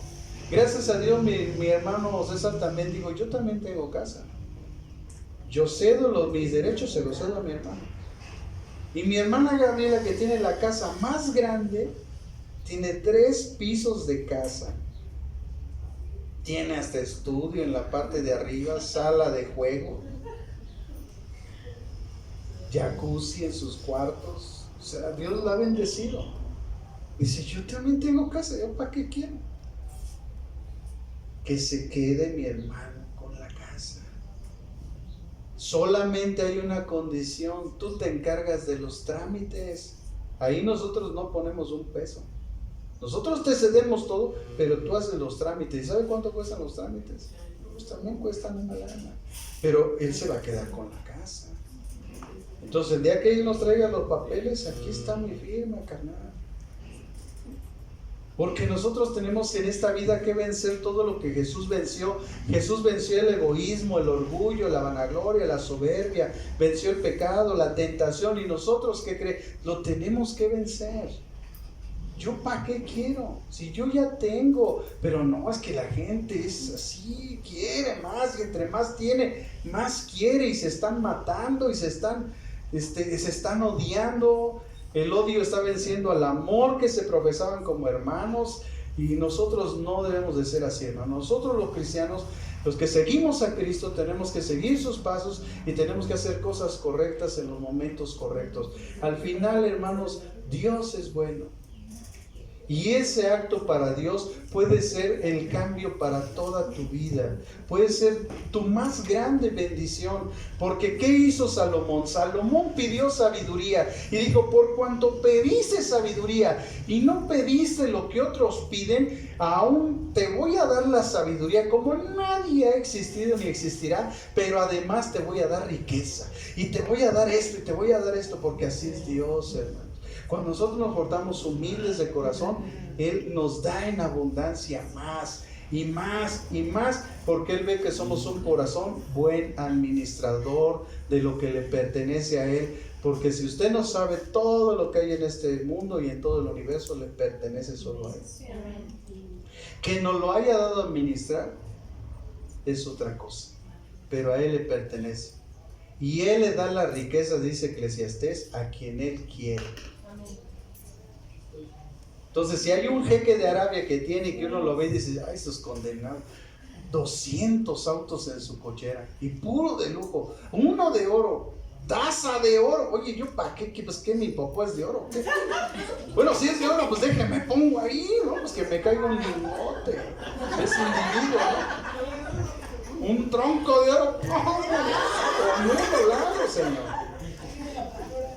Gracias a Dios mi hermano César también dijo, yo también tengo casa. Yo cedo mis derechos, se los cedo a mi hermano. Y mi hermana Gabriela, que tiene la casa más grande, tiene 3 pisos de casa. Tiene hasta estudio en la parte de arriba, sala de juego, jacuzzi en sus cuartos. O sea, Dios la ha bendecido. Dice, yo también tengo casa, ¿yo para qué quiero? Que se quede mi hermano con la casa. Solamente hay una condición, tú te encargas de los trámites. Ahí nosotros no ponemos un peso. Nosotros te cedemos todo, pero tú haces los trámites. ¿Y sabe cuánto cuestan los trámites? Pues también cuestan una lana. Pero él se va a quedar con la casa. Entonces el día que él nos traiga los papeles, aquí está mi firma, carnal. Porque nosotros tenemos en esta vida que vencer todo lo que Jesús venció. Jesús venció el egoísmo, el orgullo, la vanagloria, la soberbia, venció el pecado, la tentación. Y nosotros, ¿qué creen? Lo tenemos que vencer. ¿Yo para qué quiero? Si yo ya tengo, pero no, es que la gente es así, quiere más, y entre más tiene, más quiere, y se están matando, y se están odiando. El odio está venciendo al amor que se profesaban como hermanos, y nosotros no debemos de ser así, hermano. Nosotros los cristianos, los que seguimos a Cristo, tenemos que seguir sus pasos y tenemos que hacer cosas correctas en los momentos correctos. Al final, hermanos, Dios es bueno. Y ese acto para Dios puede ser el cambio para toda tu vida. Puede ser tu más grande bendición. Porque ¿qué hizo Salomón? Salomón pidió sabiduría y dijo, por cuanto pediste sabiduría y no pediste lo que otros piden, aún te voy a dar la sabiduría como nadie ha existido ni existirá, pero además te voy a dar riqueza. Y te voy a dar esto y te voy a dar esto, porque así es Dios, hermano. Cuando nosotros nos portamos humildes de corazón, Él nos da en abundancia más y más y más, porque Él ve que somos un corazón buen administrador de lo que le pertenece a Él. Porque si usted no sabe, todo lo que hay en este mundo y en todo el universo le pertenece solo a Él. Que nos lo haya dado a administrar es otra cosa, pero a Él le pertenece. Y Él le da la riqueza, dice Eclesiastés, a quien Él quiere. Entonces, si hay un jeque de Arabia que tiene, que uno lo ve y dice, ay, estos condenados, 200 autos en su cochera, y puro de lujo, uno de oro, taza de oro. Oye, ¿yo para qué? Pues que mi popó es de oro. ¿Qué? Bueno, si es de oro, pues déjeme pongo ahí, ¿no? Pues que me caiga un lingote. Es individuo, ¿no? Un tronco de oro. Con un lado, Señor.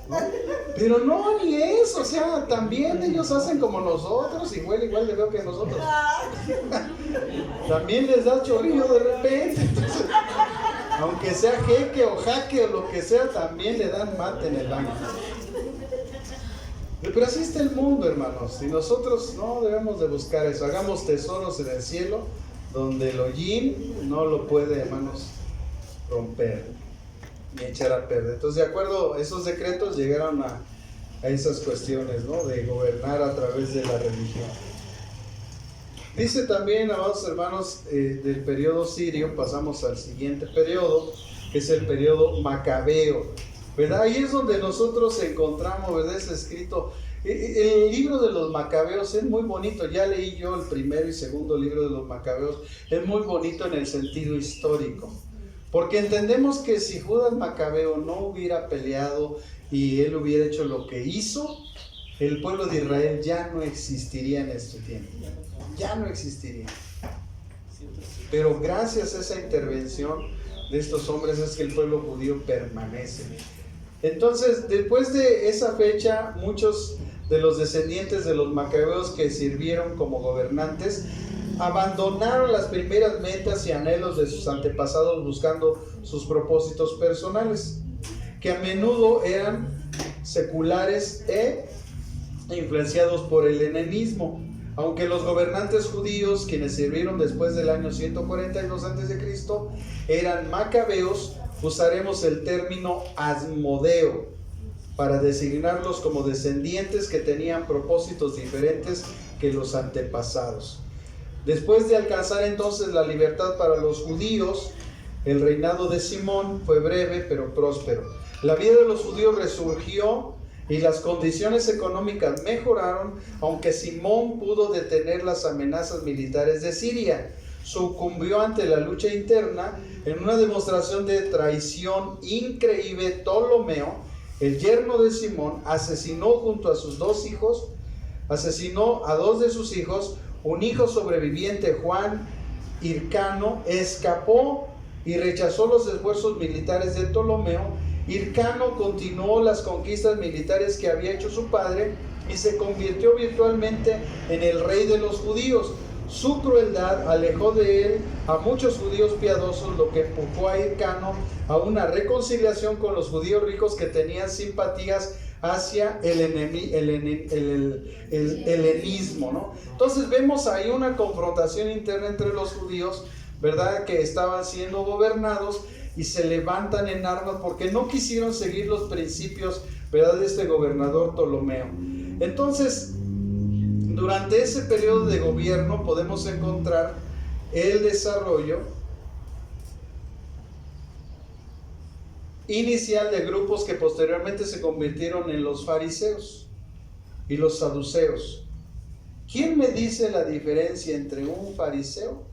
¿No? Pero no, ni eso, o sea, también ellos hacen como nosotros, igual de feo que nosotros. También les da chorrillo de repente, entonces, aunque sea jeque o jaque o lo que sea, también le dan mate en el baño. Pero así está el mundo, hermanos, y nosotros no debemos de buscar eso. Hagamos tesoros en el cielo, donde el hollín no lo puede, hermanos, romper ni echar a perder. Entonces, de acuerdo, esos decretos llegaron a esas cuestiones, ¿no? De gobernar a través de la religión. Dice también, amados hermanos, del periodo sirio, pasamos al siguiente periodo, que es el periodo macabeo, ¿verdad? Ahí es donde nosotros encontramos, ¿verdad? Es escrito, el libro de los macabeos es muy bonito. Ya leí yo el primero y segundo libro de los macabeos. Es muy bonito en el sentido histórico, porque entendemos que si Judas Macabeo no hubiera peleado y él hubiera hecho lo que hizo, el pueblo de Israel ya no existiría en este tiempo. Ya no existiría. Pero gracias a esa intervención de estos hombres es que el pueblo judío permanece. Entonces, después de esa fecha, muchos de los descendientes de los macabeos que sirvieron como gobernantes abandonaron las primeras metas y anhelos de sus antepasados buscando sus propósitos personales, que a menudo eran seculares e influenciados por el helenismo. Aunque los gobernantes judíos, quienes sirvieron después del año 142 a.C., eran macabeos, usaremos el término asmodeo para designarlos como descendientes que tenían propósitos diferentes que los antepasados. Después de alcanzar entonces la libertad para los judíos, el reinado de Simón fue breve pero próspero. La vida de los judíos resurgió y las condiciones económicas mejoraron, aunque Simón pudo detener las amenazas militares de Siria. Sucumbió ante la lucha interna en una demostración de traición increíble. Ptolomeo, el yerno de Simón, asesinó junto a sus dos hijos, asesinó a dos de sus hijos. Un hijo sobreviviente, Juan Hircano, escapó y rechazó los esfuerzos militares de Ptolomeo. Hircano continuó las conquistas militares que había hecho su padre y se convirtió virtualmente en el rey de los judíos. Su crueldad alejó de él a muchos judíos piadosos, lo que empujó a Hircano a una reconciliación con los judíos ricos que tenían simpatías hacia el helenismo, ¿no? Entonces vemos ahí una confrontación interna entre los judíos, ¿verdad? Que estaban siendo gobernados y se levantan en armas porque no quisieron seguir los principios, ¿verdad?, de este gobernador Ptolomeo. Entonces, durante ese periodo de gobierno podemos encontrar el desarrollo inicial de grupos que posteriormente se convirtieron en los fariseos y los saduceos. ¿Quién me dice la diferencia entre un fariseo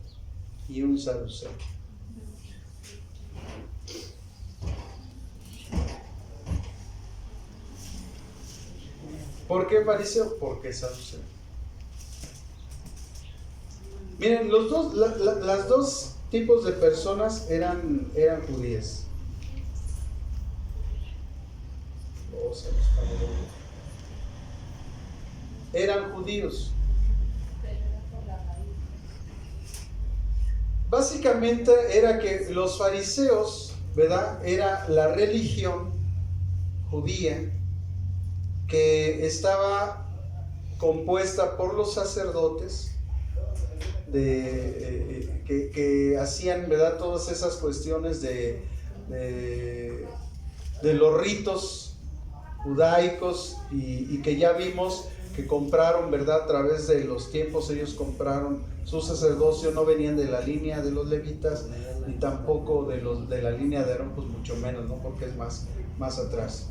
y un saduceo? ¿Por qué fariseo? ¿Por qué saduceo? Miren, las dos tipos de personas eran judías. Eran judíos. Básicamente era que los fariseos, ¿verdad?, era la religión judía que estaba compuesta por los sacerdotes que hacían, ¿verdad?, todas esas cuestiones de los ritos judaicos y que ya vimos que compraron, ¿verdad?, a través de los tiempos ellos compraron su sacerdocio. No venían de la línea de los levitas ni tampoco de la línea de Aarón, pues mucho menos, ¿no?, porque es más atrás.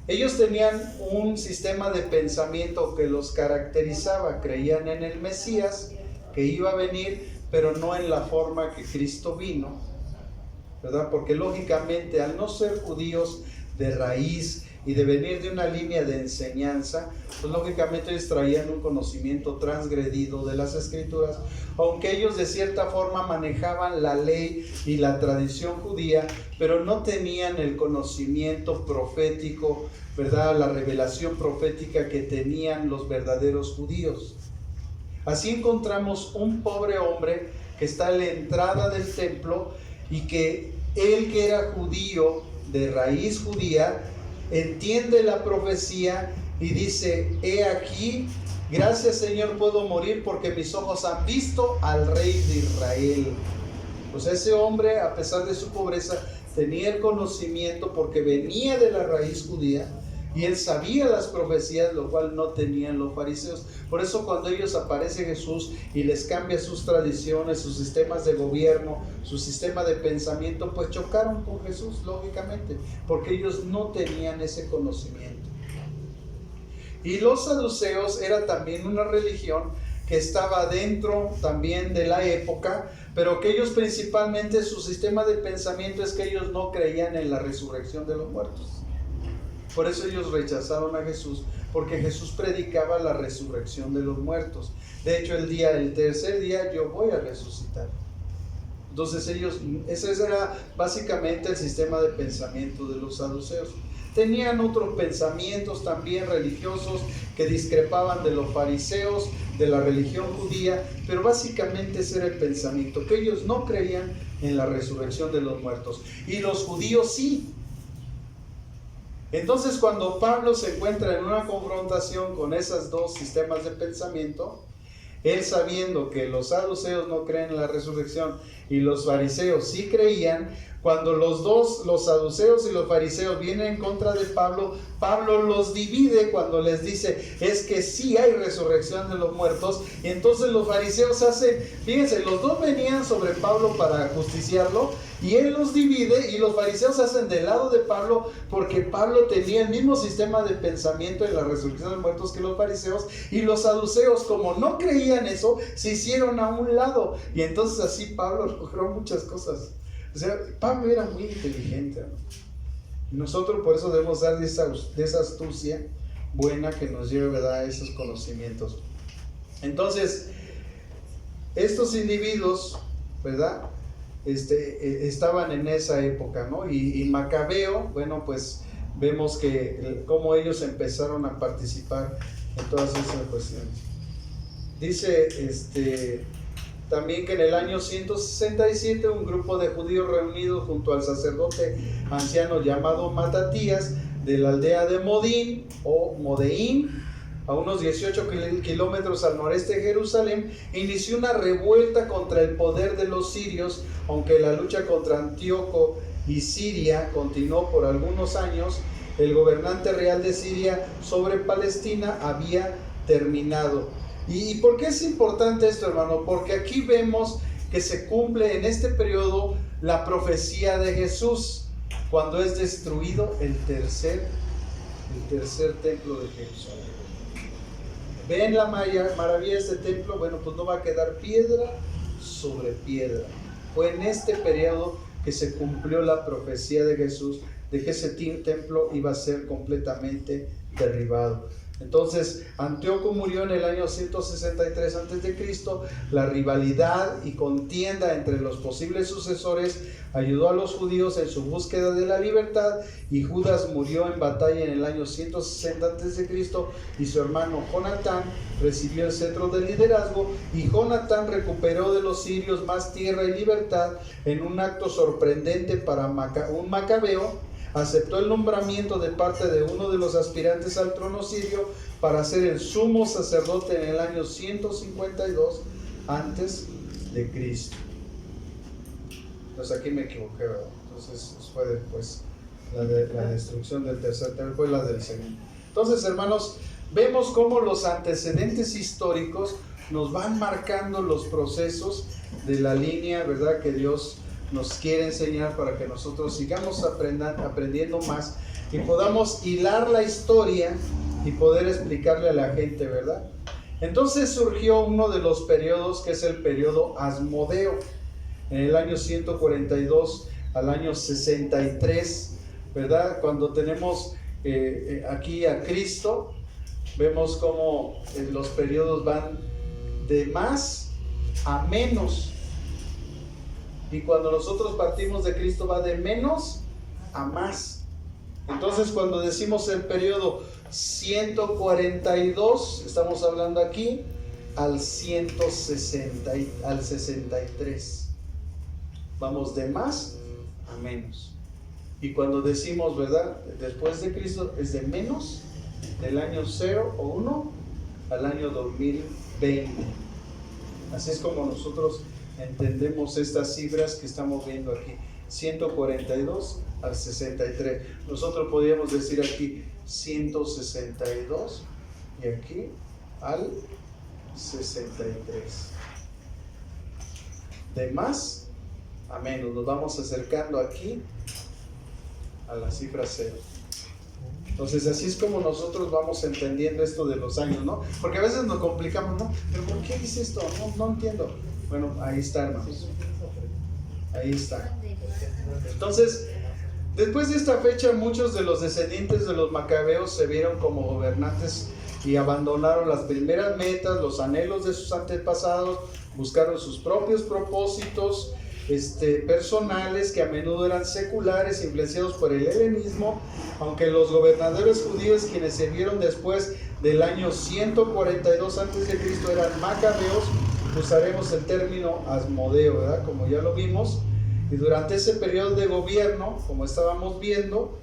Ellos tenían un sistema de pensamiento que los caracterizaba. Creían en el Mesías que iba a venir, pero no en la forma que Cristo vino, ¿verdad? Porque lógicamente al no ser judíos de raíz y de venir de una línea de enseñanza, pues lógicamente ellos traían un conocimiento transgredido de las escrituras, aunque ellos de cierta forma manejaban la ley y la tradición judía, pero no tenían el conocimiento profético, ¿verdad? La revelación profética que tenían los verdaderos judíos. Así encontramos un pobre hombre que está en la entrada del templo y que él, que era judío, de raíz judía, entiende la profecía y dice: he aquí, gracias Señor, puedo morir porque mis ojos han visto al Rey de Israel. Pues ese hombre, a pesar de su pobreza, tenía el conocimiento porque venía de la raíz judía y él sabía las profecías, lo cual no tenían los fariseos. Por eso cuando ellos aparece Jesús y les cambia sus tradiciones, sus sistemas de gobierno, su sistema de pensamiento, pues chocaron con Jesús, lógicamente, porque ellos no tenían ese conocimiento. Y los saduceos era también una religión que estaba dentro también de la época, pero que ellos principalmente, su sistema de pensamiento es que ellos no creían en la resurrección de los muertos. Por eso ellos rechazaron a Jesús, porque Jesús predicaba la resurrección de los muertos. De hecho, el tercer día yo voy a resucitar. Entonces ese era básicamente el sistema de pensamiento de los saduceos. Tenían otros pensamientos también religiosos que discrepaban de los fariseos, de la religión judía, pero básicamente ese era el pensamiento, que ellos no creían en la resurrección de los muertos. Y los judíos sí. Entonces, cuando Pablo se encuentra en una confrontación con esos dos sistemas de pensamiento, él, sabiendo que los saduceos no creen en la resurrección y los fariseos sí creían, cuando los dos, los saduceos y los fariseos, vienen en contra de Pablo, Pablo los divide cuando les dice: es que sí hay resurrección de los muertos. Y entonces los fariseos hacen, fíjense, los dos venían sobre Pablo para justiciarlo, y él los divide, y los fariseos hacen del lado de Pablo, porque Pablo tenía el mismo sistema de pensamiento en la resurrección de los muertos que los fariseos, y los saduceos, como no creían eso, se hicieron a un lado, y entonces así Pablo logró muchas cosas. O sea, Pablo era muy inteligente, ¿no? Y nosotros por eso debemos dar de esa astucia buena que nos lleve, ¿verdad?, a esos conocimientos. Entonces, estos individuos, ¿verdad?, estaban en esa época, ¿no? Y Macabeo, bueno, pues vemos que cómo ellos empezaron a participar en todas esas cuestiones. Dice también que en el año 167 un grupo de judíos reunidos junto al sacerdote anciano llamado Matatías, de la aldea de Modín o Modeín, a unos 18 kilómetros al noreste de Jerusalén, inició una revuelta contra el poder de los sirios, aunque la lucha contra Antíoco y Siria continuó por algunos años. El gobernante real de Siria sobre Palestina había terminado. ¿Y por qué es importante esto, hermano? Porque aquí vemos que se cumple en este periodo la profecía de Jesús, cuando es destruido el tercer templo de Jerusalén. ¿Ven la maravilla de este templo? Bueno, pues no va a quedar piedra sobre piedra. Fue en este periodo que se cumplió la profecía de Jesús de que ese templo iba a ser completamente derribado. Entonces, Antíoco murió en el año 163 a.C. La rivalidad y contienda entre los posibles sucesores ayudó a los judíos en su búsqueda de la libertad, y Judas murió en batalla en el año 160 a.C. y su hermano Jonatán recibió el cetro de liderazgo, y Jonatán recuperó de los sirios más tierra y libertad en un acto sorprendente para un macabeo. Aceptó el nombramiento de parte de uno de los aspirantes al trono sirio para ser el sumo sacerdote en el año 152 antes de Cristo. Entonces aquí me equivoqué, ¿verdad? Entonces fue después la destrucción del tercer templo, fue la del segundo. Entonces, hermanos, vemos cómo los antecedentes históricos nos van marcando los procesos de la línea, ¿verdad?, que Dios nos quiere enseñar para que nosotros sigamos aprendiendo más y podamos hilar la historia y poder explicarle a la gente, ¿verdad? Entonces surgió uno de los periodos, que es el periodo Asmodeo, en el año 142 al año 63, ¿verdad? Cuando tenemos aquí a Cristo, vemos cómo los periodos van de más a menos. Y cuando nosotros partimos de Cristo va de menos a más. Entonces cuando decimos el periodo 142, estamos hablando aquí al 160, al 63. Vamos de más a menos. Y cuando decimos, ¿verdad?, después de Cristo, es de menos del año 0 o 1 al año 2020. Así es como nosotros entendemos estas cifras que estamos viendo aquí, 142 al 63. Nosotros podríamos decir aquí 162 y aquí al 63. De más a menos, nos vamos acercando aquí a la cifra 0. Entonces así es como nosotros vamos entendiendo esto de los años, ¿no? Porque a veces nos complicamos, ¿no? ¿Pero por qué dice esto? No entiendo. Bueno, ahí está, hermanos. Ahí está. Entonces, después de esta fecha, muchos de los descendientes de los macabeos se vieron como gobernantes y abandonaron las primeras metas, los anhelos de sus antepasados, buscaron sus propios propósitos personales, que a menudo eran seculares, influenciados por el helenismo, aunque los gobernadores judíos, quienes se vieron después del año 142 a.C., eran macabeos. Usaremos el término Asmodeo, ¿verdad?, como ya lo vimos. Y durante ese periodo de gobierno, como estábamos viendo,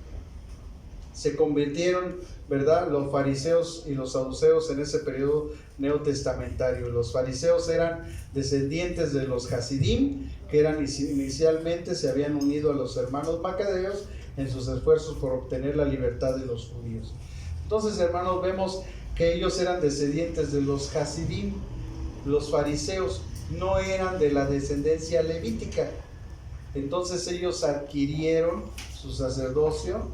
se convirtieron, ¿verdad?, los fariseos y los saduceos en ese periodo neotestamentario. Los fariseos eran descendientes de los Hasidim, que eran inicialmente se habían unido a los hermanos macabeos en sus esfuerzos por obtener la libertad de los judíos. Entonces, hermanos, vemos que ellos eran descendientes de los Hasidim. Los fariseos no eran de la descendencia levítica. Entonces ellos adquirieron su sacerdocio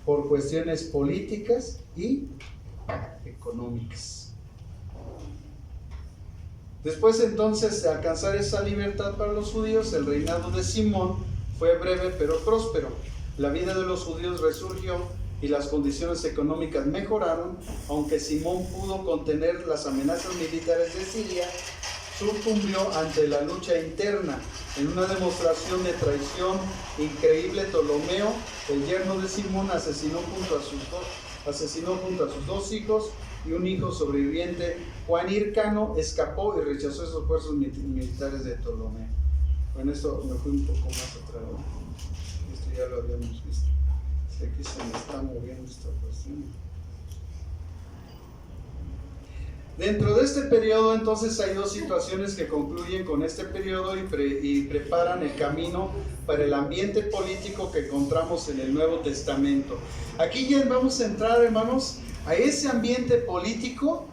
por cuestiones políticas y económicas. Después entonces de alcanzar esa libertad para los judíos, el reinado de Simón fue breve pero próspero. La vida de los judíos resurgió y las condiciones económicas mejoraron, aunque Simón pudo contener las amenazas militares de Siria, sucumbió ante la lucha interna. En una demostración de traición increíble, Ptolomeo, el yerno de Simón, asesinó junto a sus dos hijos y un hijo sobreviviente. Juan Hircano escapó y rechazó esos esfuerzos militares de Ptolomeo. Bueno, esto me fui un poco más atrás, ¿no? Esto ya lo habíamos visto. Aquí se me está moviendo esta cuestión. Dentro de este periodo, entonces, hay dos situaciones que concluyen con este periodo y preparan el camino para el ambiente político que encontramos en el Nuevo Testamento. Aquí ya vamos a entrar, hermanos, a ese ambiente político,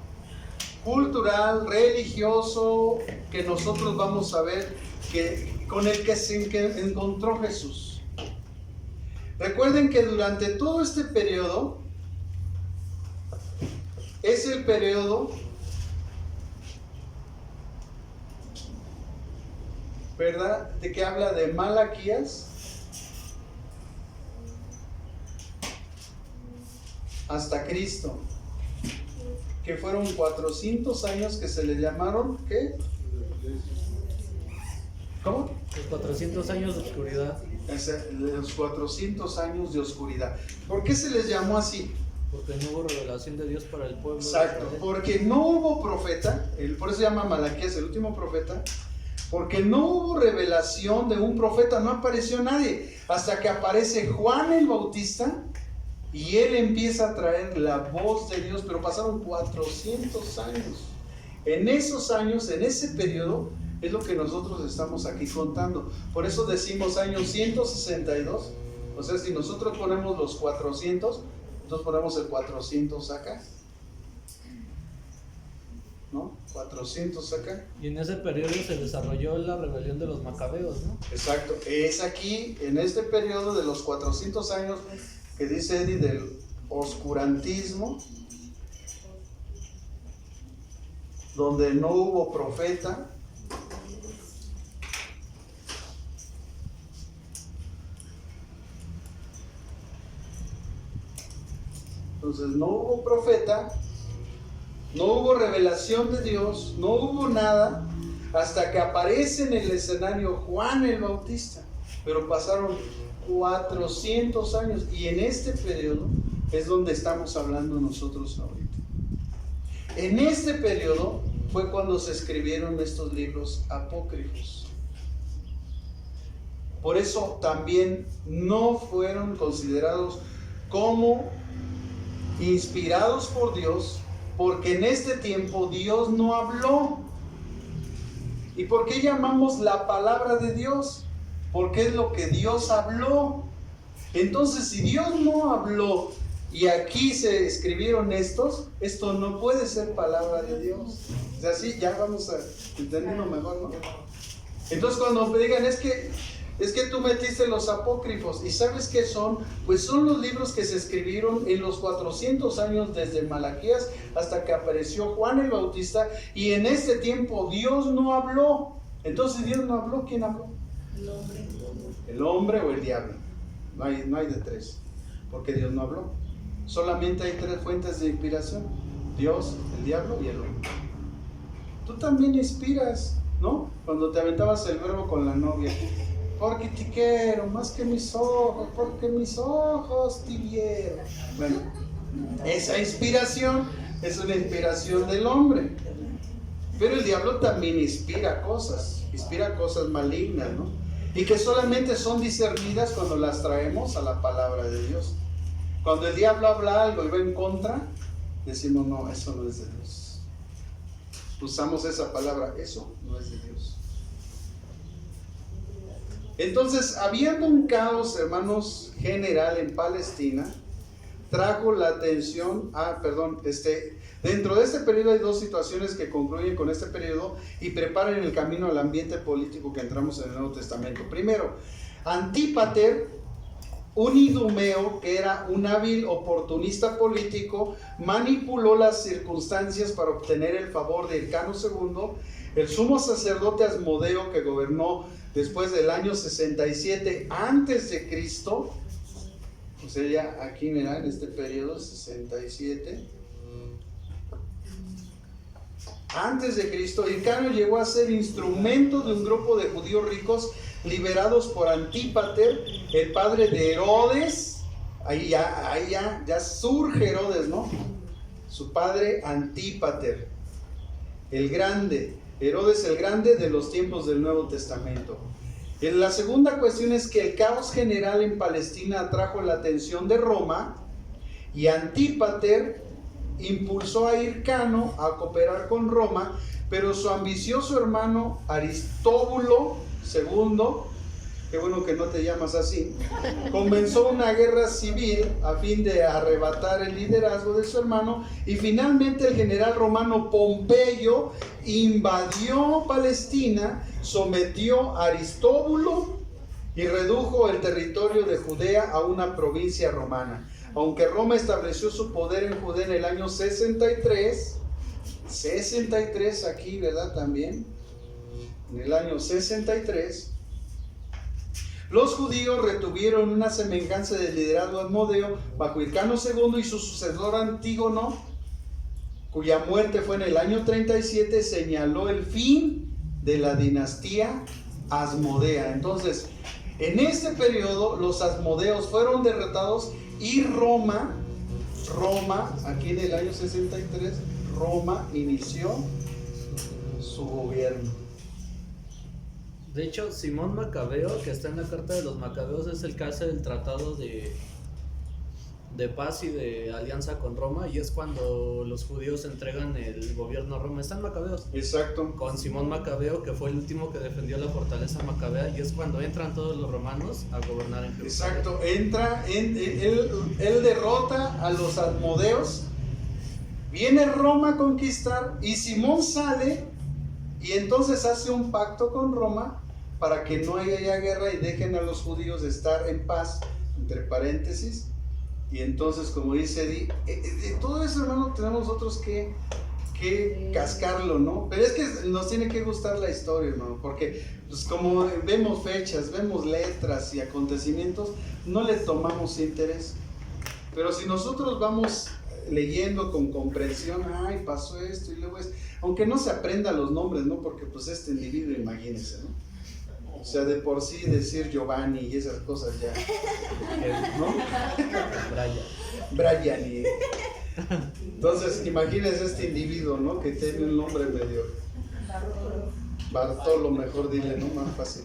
cultural, religioso, que nosotros vamos a ver con el que se encontró Jesús. Recuerden que durante todo este periodo es el periodo, ¿verdad?, de que habla de Malaquías hasta Cristo, que fueron 400 años que se le llamaron, ¿qué? ¿Cómo? Los 400 años de oscuridad. Los 400 años de oscuridad. ¿Por qué se les llamó así? Porque no hubo revelación de Dios para el pueblo. Exacto, porque no hubo profeta, por eso se llama Malaquías el último profeta, porque no hubo revelación de un profeta, no apareció nadie, hasta que aparece Juan el Bautista y él empieza a traer la voz de Dios, pero pasaron 400 años. En esos años, en ese periodo, es lo que nosotros estamos aquí contando. Por eso decimos año 162, o sea, si nosotros ponemos los 400, entonces ponemos el 400 acá, ¿no? 400 acá. Y en ese periodo se desarrolló la rebelión de los macabeos, ¿no? Exacto, es aquí, en este periodo de los 400 años que dice Eddie del oscurantismo, donde no hubo profeta, Entonces no hubo profeta, no hubo revelación de Dios, no hubo nada, hasta que aparece en el escenario Juan el Bautista. Pero pasaron 400 años, y en este periodo es donde estamos hablando nosotros ahorita. En este periodo fue cuando se escribieron estos libros apócrifos. Por eso también no fueron considerados como inspirados por Dios, porque en este tiempo Dios no habló. ¿Y por qué llamamos la palabra de Dios? Porque es lo que Dios habló. Entonces, si Dios no habló y aquí se escribieron esto no puede ser palabra de Dios. O sea, sí, ya vamos a entenderlo mejor, ¿no? Entonces, cuando me digan, es que tú metiste los apócrifos, ¿y sabes qué son? Pues son los libros que se escribieron en los 400 años desde Malaquías hasta que apareció Juan el Bautista, y en este tiempo Dios no habló. Entonces, Dios no habló, ¿quién habló? El hombre o el diablo. No hay de tres, porque Dios no habló. Solamente hay tres fuentes de inspiración: Dios, el diablo y el hombre. Tú también inspiras, ¿no? Cuando te aventabas el verbo con la novia: porque te quiero más que mis ojos, porque mis ojos te vieron. Bueno, esa inspiración es una inspiración del hombre. Pero el diablo también inspira cosas malignas, ¿no? Y que solamente son discernidas cuando las traemos a la palabra de Dios. Cuando el diablo habla algo y va en contra, decimos, no, eso no es de Dios. Usamos esa palabra, eso no es de Dios. Entonces, habiendo un caos, hermanos, general en Palestina, trajo la atención dentro de este periodo hay dos situaciones que concluyen con este periodo y preparan el camino al ambiente político que entramos en el Nuevo Testamento. Primero, Antípater, un idumeo que era un hábil oportunista político, manipuló las circunstancias para obtener el favor de Hircano II, el sumo sacerdote Asmodeo, que gobernó después del año 67 antes de Cristo. O sea, ya aquí, mira, en este periodo 67 antes de Cristo, Hircano llegó a ser instrumento de un grupo de judíos ricos liberados por Antípater, el padre de Herodes. Ahí ya surge Herodes, ¿no? Su padre Antípater, el grande, Herodes el grande de los tiempos del Nuevo Testamento. La segunda cuestión es que el caos general en Palestina atrajo la atención de Roma, y Antípater impulsó a Hircano a cooperar con Roma, pero su ambicioso hermano Aristóbulo II, qué bueno que no te llamas así, comenzó una guerra civil a fin de arrebatar el liderazgo de su hermano, y finalmente el general romano Pompeyo invadió Palestina, sometió a Aristóbulo y redujo el territorio de Judea a una provincia romana. Aunque Roma estableció su poder en Judea en el año 63 aquí, ¿verdad? También, en el año 63, los judíos retuvieron una semejanza de liderazgo Asmodeo bajo Hircano II y su sucesor Antígono, cuya muerte fue en el año 37, señaló el fin de la dinastía Asmodea. Entonces, en este periodo los Asmodeos fueron derrotados, y Roma, aquí en el año 63, Roma inició su gobierno. De hecho, Simón Macabeo, que está en la carta de los Macabeos, es el que hace el tratado de paz y de alianza con Roma, y es cuando los judíos entregan el gobierno a Roma. Está en Macabeos. Exacto. Con Simón Macabeo, que fue el último que defendió la fortaleza macabea, y es cuando entran todos los romanos a gobernar en Jerusalén. Exacto, él derrota a los Asmodeos, viene Roma a conquistar, y Simón sale y entonces hace un pacto con Roma para que no haya ya guerra y dejen a los judíos de estar en paz, entre paréntesis. Y entonces, como dice todo eso, hermano, tenemos nosotros que cascarlo, ¿no? Pero es que nos tiene que gustar la historia, hermano, porque pues, como vemos fechas, vemos letras y acontecimientos, no le tomamos interés. Pero si nosotros vamos leyendo con comprensión, ay, pasó esto y luego es, aunque no se aprenda los nombres, ¿no? Porque pues este individuo, imagínense, ¿no? O sea, de por sí decir Giovanni y esas cosas ya, ¿no? Brian y... Entonces, imagínense este individuo, ¿no? Que tiene un nombre medio... Bartolo, mejor dile, ¿no? Más fácil.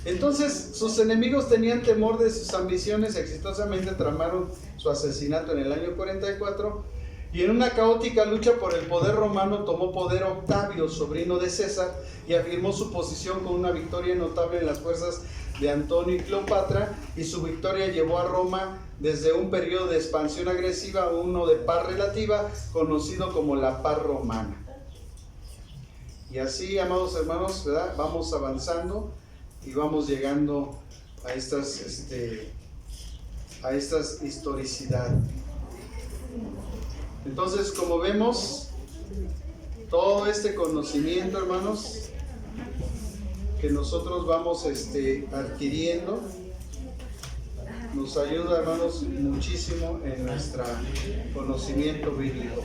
Entonces, sus enemigos tenían temor de sus ambiciones, exitosamente tramaron su asesinato en el año 44, y en una caótica lucha por el poder romano tomó poder Octavio, sobrino de César, y afirmó su posición con una victoria notable en las fuerzas de Antonio y Cleopatra, y su victoria llevó a Roma desde un periodo de expansión agresiva a uno de paz relativa, conocido como la paz romana. Y así, amados hermanos, ¿verdad? Vamos avanzando y vamos llegando a estas historicidad. Entonces, como vemos, todo este conocimiento, hermanos, que nosotros vamos adquiriendo, nos ayuda, hermanos, muchísimo en nuestro conocimiento bíblico.